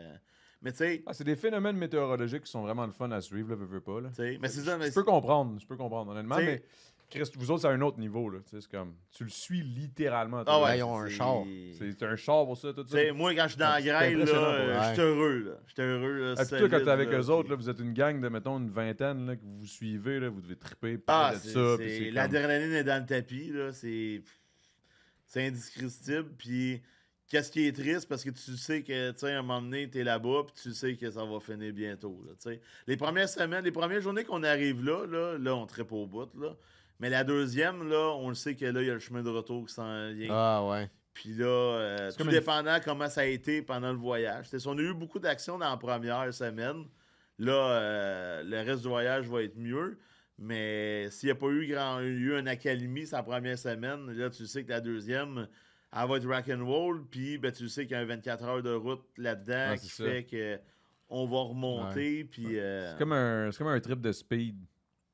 Mais tu sais. C'est des phénomènes météorologiques qui sont vraiment le fun à suivre, là, veux pas. Là. Mais c'est ça, mais je peux comprendre, honnêtement, t'sais, mais Chris, vous autres, c'est à un autre niveau. Là, c'est comme, tu le suis littéralement. Ah ouais, ils ont un char. C'est un char pour ça, tout ça. Moi, quand je suis dans la grêle, je suis heureux. Là. Je suis heureux. Là, puis toi, quand t'es avec eux autres, là, vous êtes une gang de, mettons, une vingtaine là, que vous suivez, là, vous devez triper, parler de ça. L'adrénaline est dans le tapis. Là, c'est indescriptible. Puis, qu'est-ce qui est triste, parce que tu sais que, tu sais, à un moment donné, t'es là-bas, puis tu sais que ça va finir bientôt. Là, les premières semaines, les premières journées qu'on arrive là, on tripe au bout. Là. Mais la deuxième, là, on le sait que là, il y a le chemin de retour qui s'en vient. Ah ouais. Puis là, tout dépendant comment ça a été pendant le voyage. On a eu beaucoup d'actions dans la première semaine. Là, le reste du voyage va être mieux. Mais s'il n'y a pas eu une accalmie sa première semaine, là, tu sais que la deuxième, elle va être rock'n'roll. Puis ben, tu sais qu'il y a un 24 heures de route là-dedans qui fait qu'on va remonter. Puis, c'est comme un trip de speed.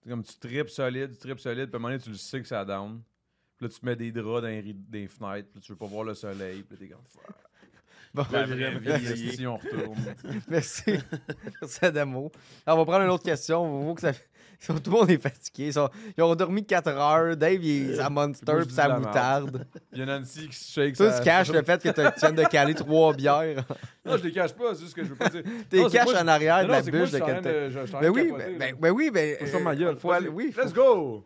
C'est comme tu tripes solide, puis à un moment donné, tu le sais que ça down. Puis là, tu te mets des draps dans les fenêtres, puis tu veux pas voir le soleil, puis là, t'es comme... Bon, la vraie vie, si on retourne. Merci. Merci, Adamo. Alors, on va prendre une autre question. On voit que ça... Tout le monde est fatigué. Ils ont dormi 4 heures. Dave, il est sa Monster puis sa moutarde. Il y a Nancy qui se shake. Toi, tu caches le fait que tu viens de caler 3 bières. Non, je les cache pas, c'est juste que je veux pas dire. T'es caches en arrière de la bûche bûche de quelqu'un. Ben oui, ben oui, ben. Faut ma gueule. Oui. Let's go!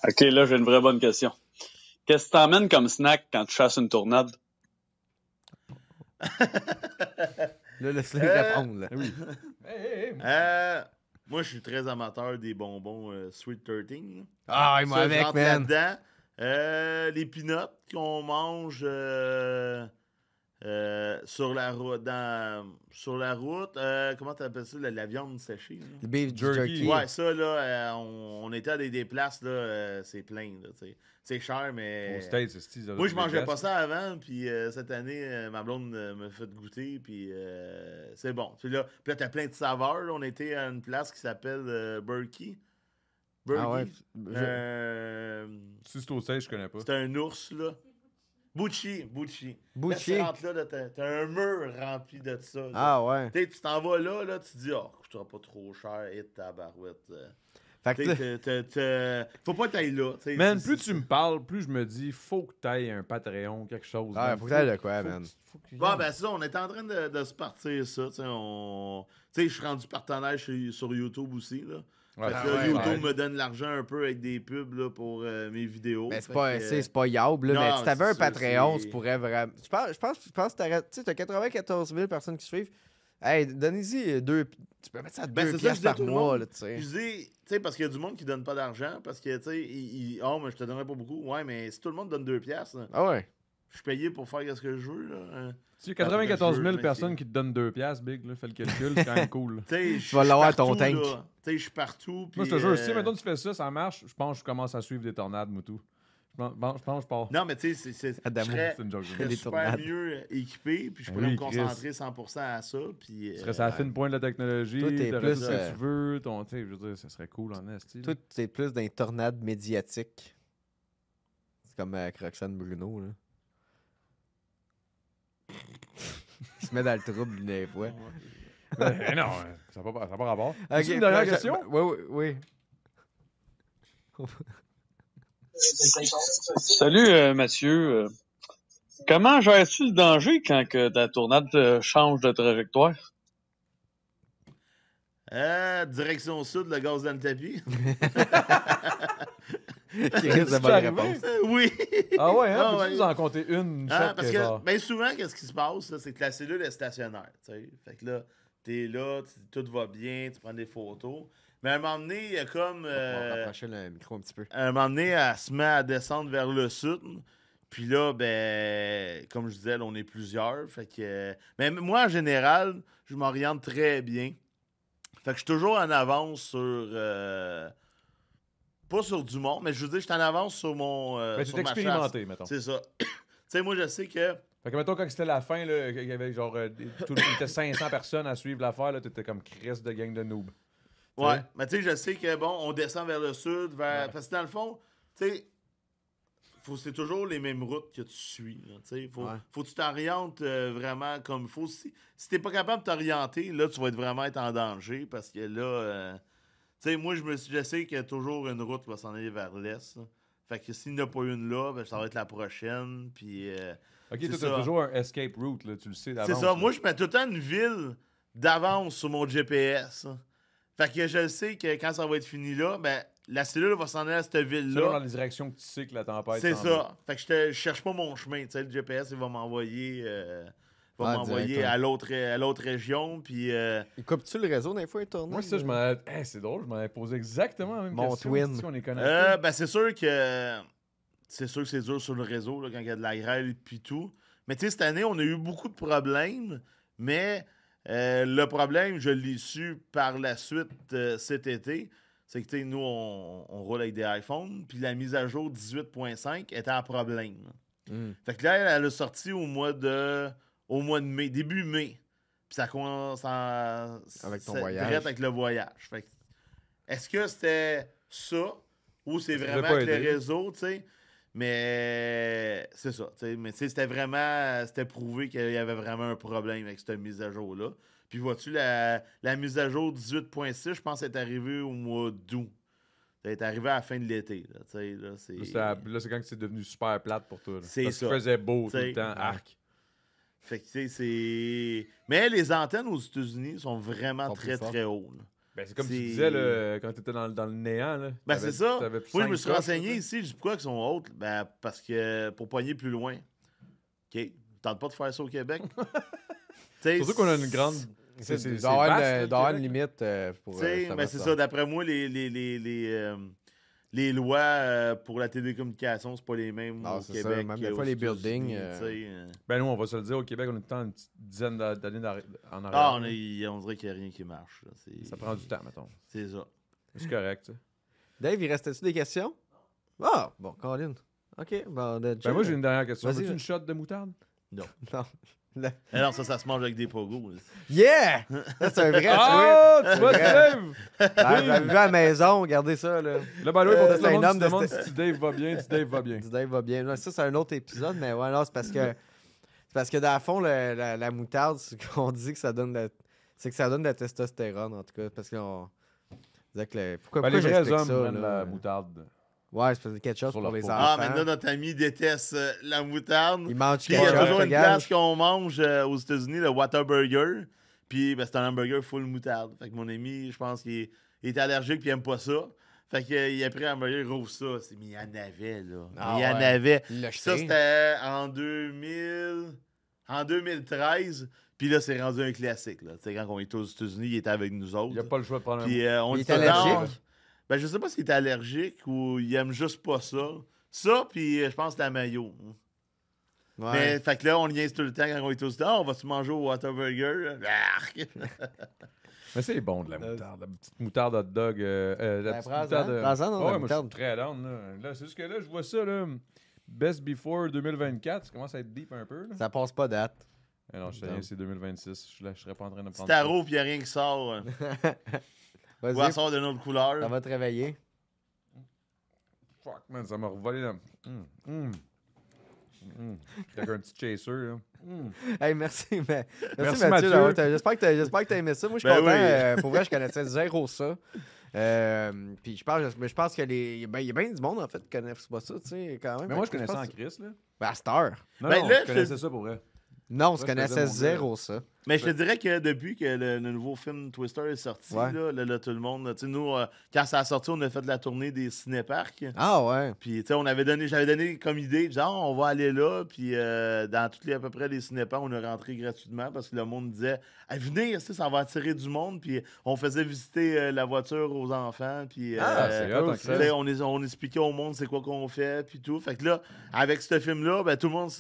OK, là, j'ai une vraie bonne question. Qu'est-ce que t'emmènes comme snack quand tu chasses une tornade? Là, laisse-le répondre. Là. Oui. Moi, je suis très amateur des bonbons Sweet 13. Là. Ah, il m'a avec, man. Là-dedans. Les peanuts qu'on mange sur la route. Sur la route, comment tu appelles ça? La viande séchée. Là? Le beef jerky. Ouais, ça, là, on était à des places, là, c'est plein. Là, c'est cher, mais. Au States, c'est moi, je mangeais pas ça avant, puis cette année, ma blonde me fait goûter, puis c'est bon. Puis là, t'as plein de saveurs. Là. On était à une place qui s'appelle Berkey. Ah ouais. Si c'est au States, je connais pas. C'est un ours, là. Butchie. Là, tu rentres là, t'as un mur rempli de ça. Là. Ah ouais. Tu t'en vas là, tu te dis, oh, je serai pas trop cher, et tabarouette. Fait que faut pas t'ailler là. Man, plus tu me parles, plus je me dis, faut que t'ailles un Patreon, quelque chose. Ouais, faut que t'ailles de quoi, man. Bon, ben ça, on est en train de se partir ça. Tu sais, je suis rendu partenaire sur YouTube aussi, là. Ouais, YouTube me donne l'argent un peu avec des pubs là, pour mes vidéos. Mais c'est pas yable, là, mais si t'avais un Patreon, tu pourrais vraiment. Je pense que t'as 94 000 personnes qui suivent. Hey, donnez-y 2. Tu peux mettre ça à 2 piastres par mois, là, tu sais. Je dis, tu sais, parce qu'il y a du monde qui donne pas d'argent, parce que, tu sais, oh, mais je te donnerais pas beaucoup. Ouais, mais si tout le monde donne 2 piastres, ah ouais. Je suis payé pour faire ce que je veux, là. Si il y a 94 000 personnes qui te donnent 2 piastres, Big, là, fais le calcul, c'est quand même cool. Tu vas l'avoir ton tank. Tu sais, je suis partout. Moi, je te jure, si maintenant tu fais ça, ça marche, je pense que je commence à suivre des tornades, Moutou. Je pense que je pars. Non, mais tu sais, je serais super mieux équipé, puis je pourrais me concentrer 100% à ça. Puis, tu serais à la fine pointe de la technologie, toi, t'es plus, ce que tu veux, je veux dire, ça serait cool en esti. Toi, t'es plus dans les tornades médiatiques. C'est comme avec Roxane Bruno, là. Il se met dans le trouble des fois. Non, ça n'a pas rapport. Okay, une dernière question? Oui. Salut Mathieu. Comment gères-tu le danger quand que ta tornade change de trajectoire? Direction sud, le gaz dans le tapis. C'est bonne réponse. Oui. Ah ouais, hein? Peux-tu nous en compter une? Parce que bien souvent, qu'est-ce qui se passe, là, c'est que la cellule est stationnaire. T'sais. Fait que là, t'es là, tout va bien, tu prends des photos. Mais à un moment donné, il y a comme... On va rapprocher le micro un petit peu. À un moment donné, elle se met à descendre vers le sud. Puis là, ben, comme je disais, là, on est plusieurs. Fait que... Mais moi, en général, je m'oriente très bien. Fait que je suis toujours en avance sur... Pas sur du monde, mais je veux dire, je suis en avance sur mon. Mais tu t'es expérimenté, mettons. C'est ça. Tu sais, moi, je sais que Fait que, mettons, quand c'était la fin, là, il y avait genre. Il était 500 personnes à suivre l'affaire, là, t'étais comme Chris de gang de noob. Ouais, T'sais? mais tu sais, je sais que, bon, on descend vers le sud, Ouais. parce que dans le fond, tu sais, c'est toujours les mêmes routes que tu suis. Là, faut que tu t'orientes vraiment comme il faut. Si t'es pas capable de t'orienter, là, tu vas vraiment être en danger parce que là, tu sais, moi, je sais qu'il y a toujours une route qui va s'en aller vers l'est. Là. Fait que s'il n'y en a pas une là, ben, ça va être la prochaine. Puis, Ok, c'est toi, ça. t'as toujours un escape route, là, tu le sais d'avance. c'est ça. là. Moi, je mets tout le temps une ville d'avance sur mon GPS. Hein. Fait que je sais que quand ça va être fini là, ben, la cellule va s'en aller à cette Selon ville-là. dans les directions que tu sais que la tempête C'est s'en ça. va. Fait que je cherche pas mon chemin. Tu sais, le GPS, il va m'envoyer, directement. à l'autre région. Puis, Il coupe-tu le réseau des fois, il tourne? Moi, ça, je m'en c'est drôle, je m'en avais posé exactement la même Mon question. twin. Si on est connectés. ben, c'est sûr que c'est dur sur le réseau là, quand il y a de la grêle et puis tout. Mais tu sais, cette année, on a eu beaucoup de problèmes. Mais le problème, je l'ai su par la suite cet été. C'est que tu sais, nous, on roule avec des iPhones. Puis la mise à jour 18.5 était un problème. Hmm. Fait que là, elle a sorti au mois de mai, début mai. Puis ça commence Avec ton c'est voyage. direct avec le voyage. Fait que, est-ce que c'était ça ou c'est Ça vraiment devait pas avec les aider. réseaux, tu sais? Mais c'est ça, tu sais. Mais tu sais, c'était prouvé qu'il y avait vraiment un problème avec cette mise à jour-là. Puis vois-tu, la mise à jour 18.6, je pense, est arrivée au mois d'août. Ça est arrivé à la fin de l'été. Là, tu sais, Là, c'est quand c'est devenu super plate pour toi. Là. C'est Parce qu'il ça. faisait beau tout T'sais, le temps. Arc. Fait que, tu sais, c'est... Mais les antennes aux États-Unis sont vraiment Sont très, plus très hautes. là. Ben, c'est comme tu C'est- disais là, quand t'étais dans le néant. Là, Ben, T'avais- c'est ça. t'avais plus Moi, je me 5 suis coches, renseigné là, ici. Je dis pourquoi ils sont hautes? Ben, parce que pour poigner plus loin. OK. Tente pas de faire ça au Québec. T'sais, Surtout qu'on a une grande. C'est c'est il doit y avoir vaste, une- là, il doit y avoir le une Québec. limite pour. T'sais, ben, c'est ça. D'après moi, les lois pour la télécommunication, c'est pas les mêmes Non, au c'est ça. Québec. Même des qu'aux fois, les États-Unis, buildings, t'sais, Ben, nous, on va se le dire, au Québec, on est tout le temps une petite dizaine d'années en arrière. Ah, on dirait qu'il n'y a rien qui marche. Là. Ça prend du temps, mettons. C'est ça. C'est correct, tu sais. Dave, il restait-tu des questions? Ah, bon, Colin. OK, bon, Ben, moi, j'ai une dernière question. Vas-y, Veux-tu une shot de moutarde? Non. Mais non, ça se mange avec des pogos. là. Yeah! Ça, c'est un vrai Ah, tu vois, Ouais. Dave! Ben, j'avais vu à la maison, regardez ça, là. Là, ben, là, pour tout c'est le un monde homme qui de se demande cette- si Dave va bien, si Dave va bien. Du Dave va bien. Là, ça, c'est un autre épisode, mais ouais, non, c'est parce que. C'est parce que, dans le fond, la moutarde, c'est qu'on dit que ça donne c'est que ça donne de la testostérone, en tout cas. Parce qu'on. disait que pourquoi Ben, les vrais j'explique hommes ça, prennent là? la moutarde. Ouais, c'est parce que quelque chose Sur pour leur les peau. enfants. Ah, maintenant, notre ami déteste la moutarde. Ils mangent Puis il y a quelque chose. toujours une regarde. place qu'on mange aux États-Unis, le Whataburger. Puis ben, c'est un hamburger full moutarde. Fait que mon ami, je pense qu'il est allergique puis il aime pas ça. Fait qu'il a pris un hamburger, il rouvre ça. Mais il y en avait, là. Ah il y en ouais. avait. Il l'a Puis ça, jeté. c'était en 2013. Puis là, c'est rendu un classique. Là. Tu sais, quand on était aux États-Unis, il était avec nous autres. Il n'y a pas le choix de prendre un Puis on Il dit est tout le temps, allergique? Ben, je sais pas s'il est allergique ou il aime juste pas ça. Ça, puis je pense que c'est la mayo. Ouais. Mais fait que là, on niaise tout le temps quand on est aux États. On va-tu manger au Whataburger? Arc! Mais c'est bon de la moutarde. La petite moutarde hot dog. La petite prends-en. moutarde. Prends-en dans la Ouais, moi, je moutarde. suis très down. Là, c'est juste que là, je vois ça. Là, Best Before 2024. Ça commence à être deep un peu. Là. Ça passe pas date. Eh non, je sais rien, c'est 2026. Je serais pas en train de prendre. C'est à roue, puis il n'y a rien qui sort. Ou elle Vas-y, sort d'une autre couleur. ça va te réveiller. Fuck, man, ça m'a revolé là. Avec un petit chaser, là. Hey, merci, mais... Merci, merci Mathieu. Mathieu. J'espère que t'as aimé ça. Moi, je suis Ben content. oui. Pour vrai, je connaissais zéro ça. Puis je pense que il y a bien du monde, en fait, qui connaissent pas ça, tu sais, quand même. Mais moi, je Fait que connaissais en pense- Chris, là. Ben, à cette heure. Non, Ben, non, là, je connaissais ça pour vrai. Non, Ouais, je je connaissais faisais mon zéro ça. Mais je te dirais que depuis que le nouveau film Twister est sorti, Ouais. là, tout le monde, tu sais, nous, quand ça a sorti, on a fait de la tournée des cinéparcs. Ah ouais. Puis, tu sais, j'avais donné comme idée, genre, on va aller là, puis dans à peu près les cinéparcs, on est rentré gratuitement parce que le monde disait, hey, venez, ça va attirer du monde, puis on faisait visiter la voiture aux enfants, puis c'est hot, en tu sais, Christ. on expliquait au monde c'est quoi qu'on fait, puis tout. Fait que là, avec ce film-là, ben, tout le monde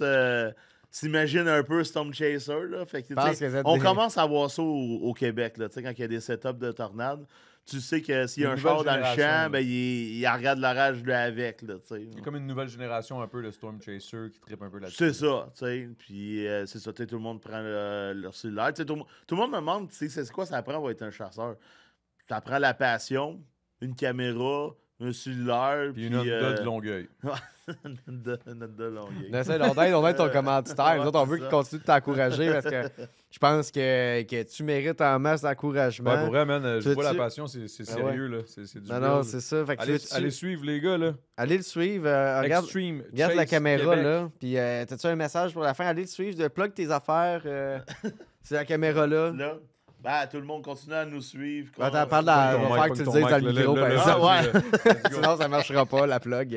s'imagine un peu Storm Chaser. Là. Fait que, Je pense tu sais, que c'est on des- commence à voir ça au Québec. Là, tu sais, quand il y a des setups de tornades, tu sais que s'il y a Une un char nouvelle dans le génération, champ, là. ben, il regarde l'orage lui avec. Là, tu sais. Il y a comme une nouvelle génération un peu de Storm Chaser qui trippe un peu là-dessus. C'est ça, tu sais. Puis c'est ça, tu sais, tout le monde prend leur cellulaire. Tu sais, tout le monde me demande, tu sais, c'est quoi ça apprend pour être un chasseur? Ça prend la passion, une caméra, un cellulaire, Puis une Honda de Longueuil. une Honda Longueuil. On essaie longtemps d'être ton commanditaire. Nous autres, on veut c'est qu'il ça. continue de t'encourager parce que je pense que tu mérites en masse d'encouragement. Ouais, pour vrai, man, je Tu vois la veux-tu- passion, c'est Ah sérieux, là. C'est du Non, real, non, là. c'est ça. Fait que Allez suivre les gars, là. allez le suivre. Regarde, Extreme regarde la Chase caméra, Québec. là. Puis, t'as-tu un message pour la fin? Allez le suivre. Plug tes affaires. C'est la caméra-là. Là, ben, tout le monde continue à nous suivre. Attends, parle Ton va mic, faire que tu le dises dans le micro, par exemple. ouais. Sinon, ça marchera pas, la plug.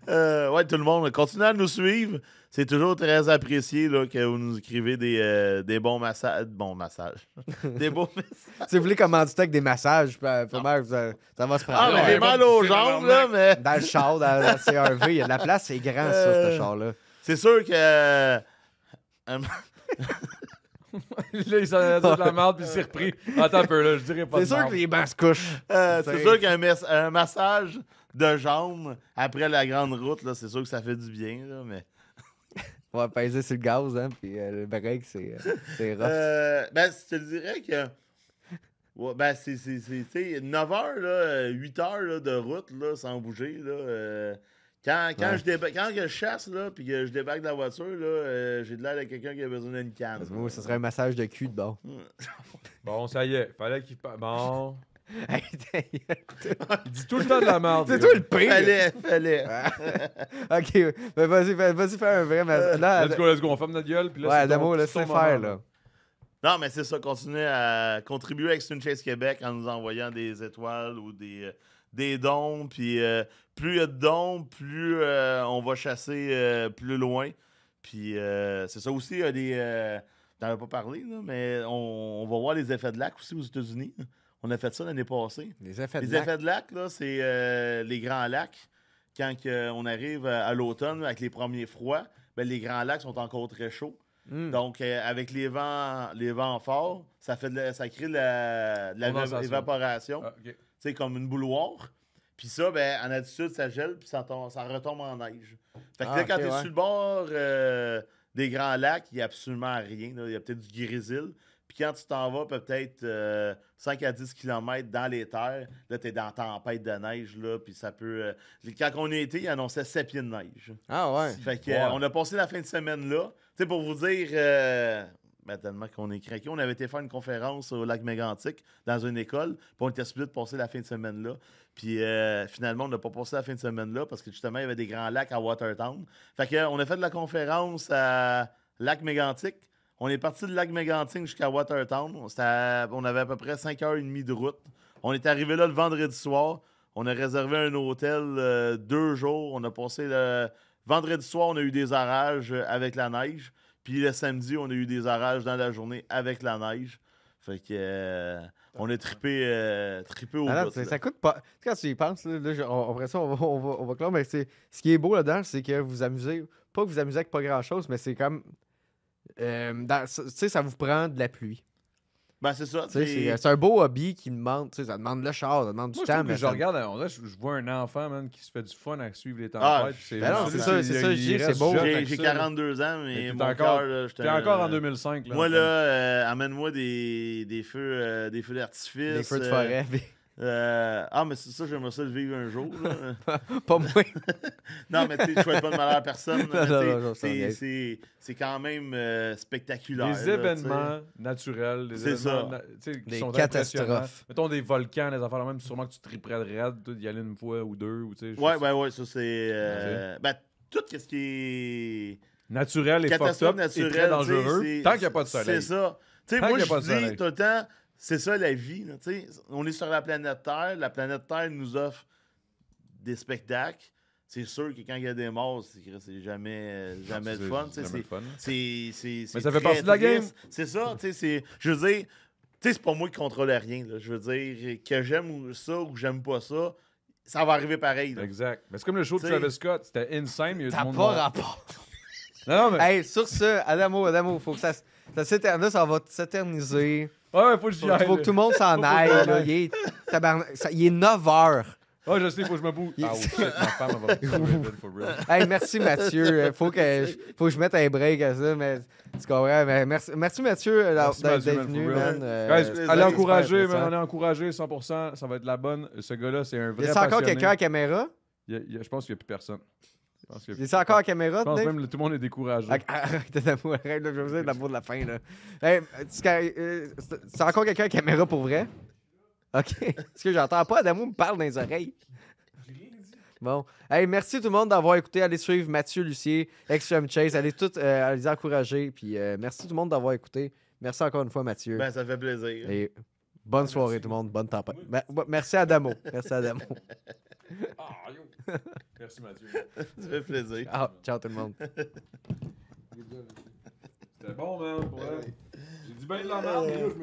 Ouais, tout le monde, continuez à nous suivre. C'est toujours très apprécié là, que vous nous écrivez des bons massages. Bons massages. Des beaux messages. Si vous voulez commanditer avec des massages, vraiment, ça va se prendre. Ah, mais j'ai mal aux jambes, là, mais Dans le char, dans la CRV, il y a de la place, c'est grand, ça, ce char-là. c'est sûr que. Là, il s'en a dit de la merde, puis il s'est repris. Attends un peu, là, je dirais pas C'est de sûr merde. que les bancs se couchent. c'est sûr qu'un massage de jambes après la grande route, là, c'est sûr que ça fait du bien, là, mais. On va peser sur le gaz, hein, puis le break, c'est rough. Ben, je te dirais que. Ouais, ben, c'est 9 heures, là, 8 heures là, de route là, sans bouger. Là, quand je chasse, là, puis que je débarque de la voiture, là, j'ai de l'air de quelqu'un qui a besoin d'une canne. Moi, ce serait un massage de cul de bon. Bon, ça y est, fallait qu'il... Bon... Hey, Il dit tout le temps de la merde. c'est lui. toi le pire! Fallait. Ok, ben vas-y faire un vrai massage. Là, Let's go, on ferme notre gueule, puis là, ouais, c'est ton- Adamo, c'est laisse-le ton faire, moment, là. Non, mais c'est ça. Continuez à contribuer avec Stone Chase Québec en nous envoyant des étoiles ou des dons. Puis plus il y a de dons, plus on va chasser plus loin. Puis c'est ça aussi, il y a des... T'en as pas parlé, là, mais on va voir les effets de lac aussi aux États-Unis. On a fait ça l'année passée. Les effets de Les lac. effets de lac, là, c'est les grands lacs. Quand on arrive à l'automne avec les premiers froids, ben, les grands lacs sont encore très chauds. Hmm. Donc, avec les vents forts, ça crée de la Condensation. évaporation. Ah, ok. C'est comme une bouilloire. Puis ça, ben, en altitude, ça gèle, puis ça retombe en neige. Fait que Ah, là, quand ok, tu es ouais. sur le bord des grands lacs, il n'y a absolument rien. là. Il y a peut-être du grésil. Puis quand tu t'en vas peut-être 5 à 10 km dans les terres, là, tu es dans la tempête de neige, là, puis ça peut... quand on y était, il annonçait 7 pieds de neige. Ah ouais. Fait que, Ouais. on a passé la fin de semaine là. Tu sais, pour vous dire, ben, tellement qu'on est craqué, on avait été faire une conférence au lac Mégantic dans une école, puis on était supposé de passer la fin de semaine là. Puis finalement, on n'a pas passé la fin de semaine là parce que justement, il y avait des grands lacs à Watertown. Fait que, on a fait de la conférence à lac Mégantic. On est parti de lac Mégantic jusqu'à Watertown. On avait à peu près 5h30 de route. On est arrivé là le vendredi soir. On a réservé un hôtel 2 jours. On a passé le vendredi soir, on a eu des orages avec la neige. Puis le samedi, on a eu des orages dans la journée avec la neige. Fait que on a trippé au Ah non, bout. là. ça coûte pas. Tu sais, quand tu y penses, après ça, on va clore. Mais ce qui est beau là-dedans, c'est que vous amusez. Pas que vous amusez avec pas grand-chose, mais c'est comme. Tu sais, ça vous prend de la pluie. Ben, c'est ça. Tu sais, c'est un beau hobby qui demande. Tu sais, ça demande le char, ça demande du Moi, je temps. trouve que mais je ça- regarde, on dirait, je vois un enfant, man, qui se fait du fun à suivre les Ah, tempêtes. puis ben non, c'est ça, je dis, c'est beau. J'ai 42 ans, mais t'es mon encore- cœur, là, j'étais T'es encore en 2005, là. Moi, là, amène-moi des feux d'artifice. Les feux de forêt. Mais c'est ça, j'aimerais ça le vivre un jour. là. Pas moi. Non, mais tu sais, je souhaite pas de malheur à personne. Non, mais non, tu sais, non, ça engage. c'est quand même spectaculaire. Des là, événements naturels, des C'est événements ça. tu sais, qui Des sont catastrophes. impressionnants. Mettons des volcans, des affaires même, sûrement que tu triperais de raide, toi, d'y aller une fois ou deux. Ou, tu sais, Ouais, ça c'est. Ben, tout ce qui est. Naturel et fucked Catastrophe up et naturelle. très dangereux, tu sais, tant qu'il n'y a pas de soleil. C'est ça. Tu sais, Tant moi, qu'il y a pas je de dis soleil. tout le temps, c'est ça la vie. là, tu sais. On est sur la planète Terre. La planète Terre nous offre des spectacles. C'est sûr que quand il y a des morts, c'est jamais le fun. tu sais, jamais le fun. C'est Mais ça fait très partie de la game. triste. C'est ça. Tu sais, je veux dire, tu sais, c'est pas moi qui contrôle rien. là. Je veux dire, que j'aime ça ou que j'aime pas ça, ça va arriver pareil. là. Exact. Mais c'est comme le show de T'sais, Travis Scott, c'était insane, il y a eu du T'as monde pas mort. rapport. Non, mais. Hey, sur ce, Adamo, faut que ça là, ça va s'éterniser. Ouais, faut que j'y aille. Faut que tout le monde s'en aille. Là. Il est 9h. Ouais, je sais, faut que je me bouge. Ah, oh shit, ma femme, elle va me tuer, for real. Hey, merci Mathieu. Faut que je mette un break à ça, mais tu comprends. Mais merci Mathieu Merci, Mathieu, d'être man, venu, for real. man. Guys, allez c'est encourager, super man. On est encouragé 100%. Ça va être la bonne. Ce gars-là, c'est un vrai Y a encore passionné. quelqu'un à caméra? Je pense qu'il n'y a plus personne. Y a encore à caméra, Je pense Dave? même que tout le monde est découragé. Arrête d'amour, arrête, là, je vais vous dire de l'amour de la fin, là. Hey, c'est encore quelqu'un à caméra pour vrai? OK. Parce que j'entends pas Adamo me parle dans les oreilles. Bon. Hey, merci tout le monde d'avoir écouté. Allez suivre Mathieu Lucier, Extreme Chase. Allez tous les encourager. Puis merci tout le monde d'avoir écouté. Merci encore une fois, Mathieu. Ben, ça fait plaisir. Et bonne soirée, tout le monde. Bonne tempête. Merci Adamo. Merci Adamo. Ah, yo. Merci, Mathieu. Ça fait plaisir. Ah, ciao tout le monde. C'était bon, man. Pour vrai. J'ai dit ben de la merde, mais yo, je me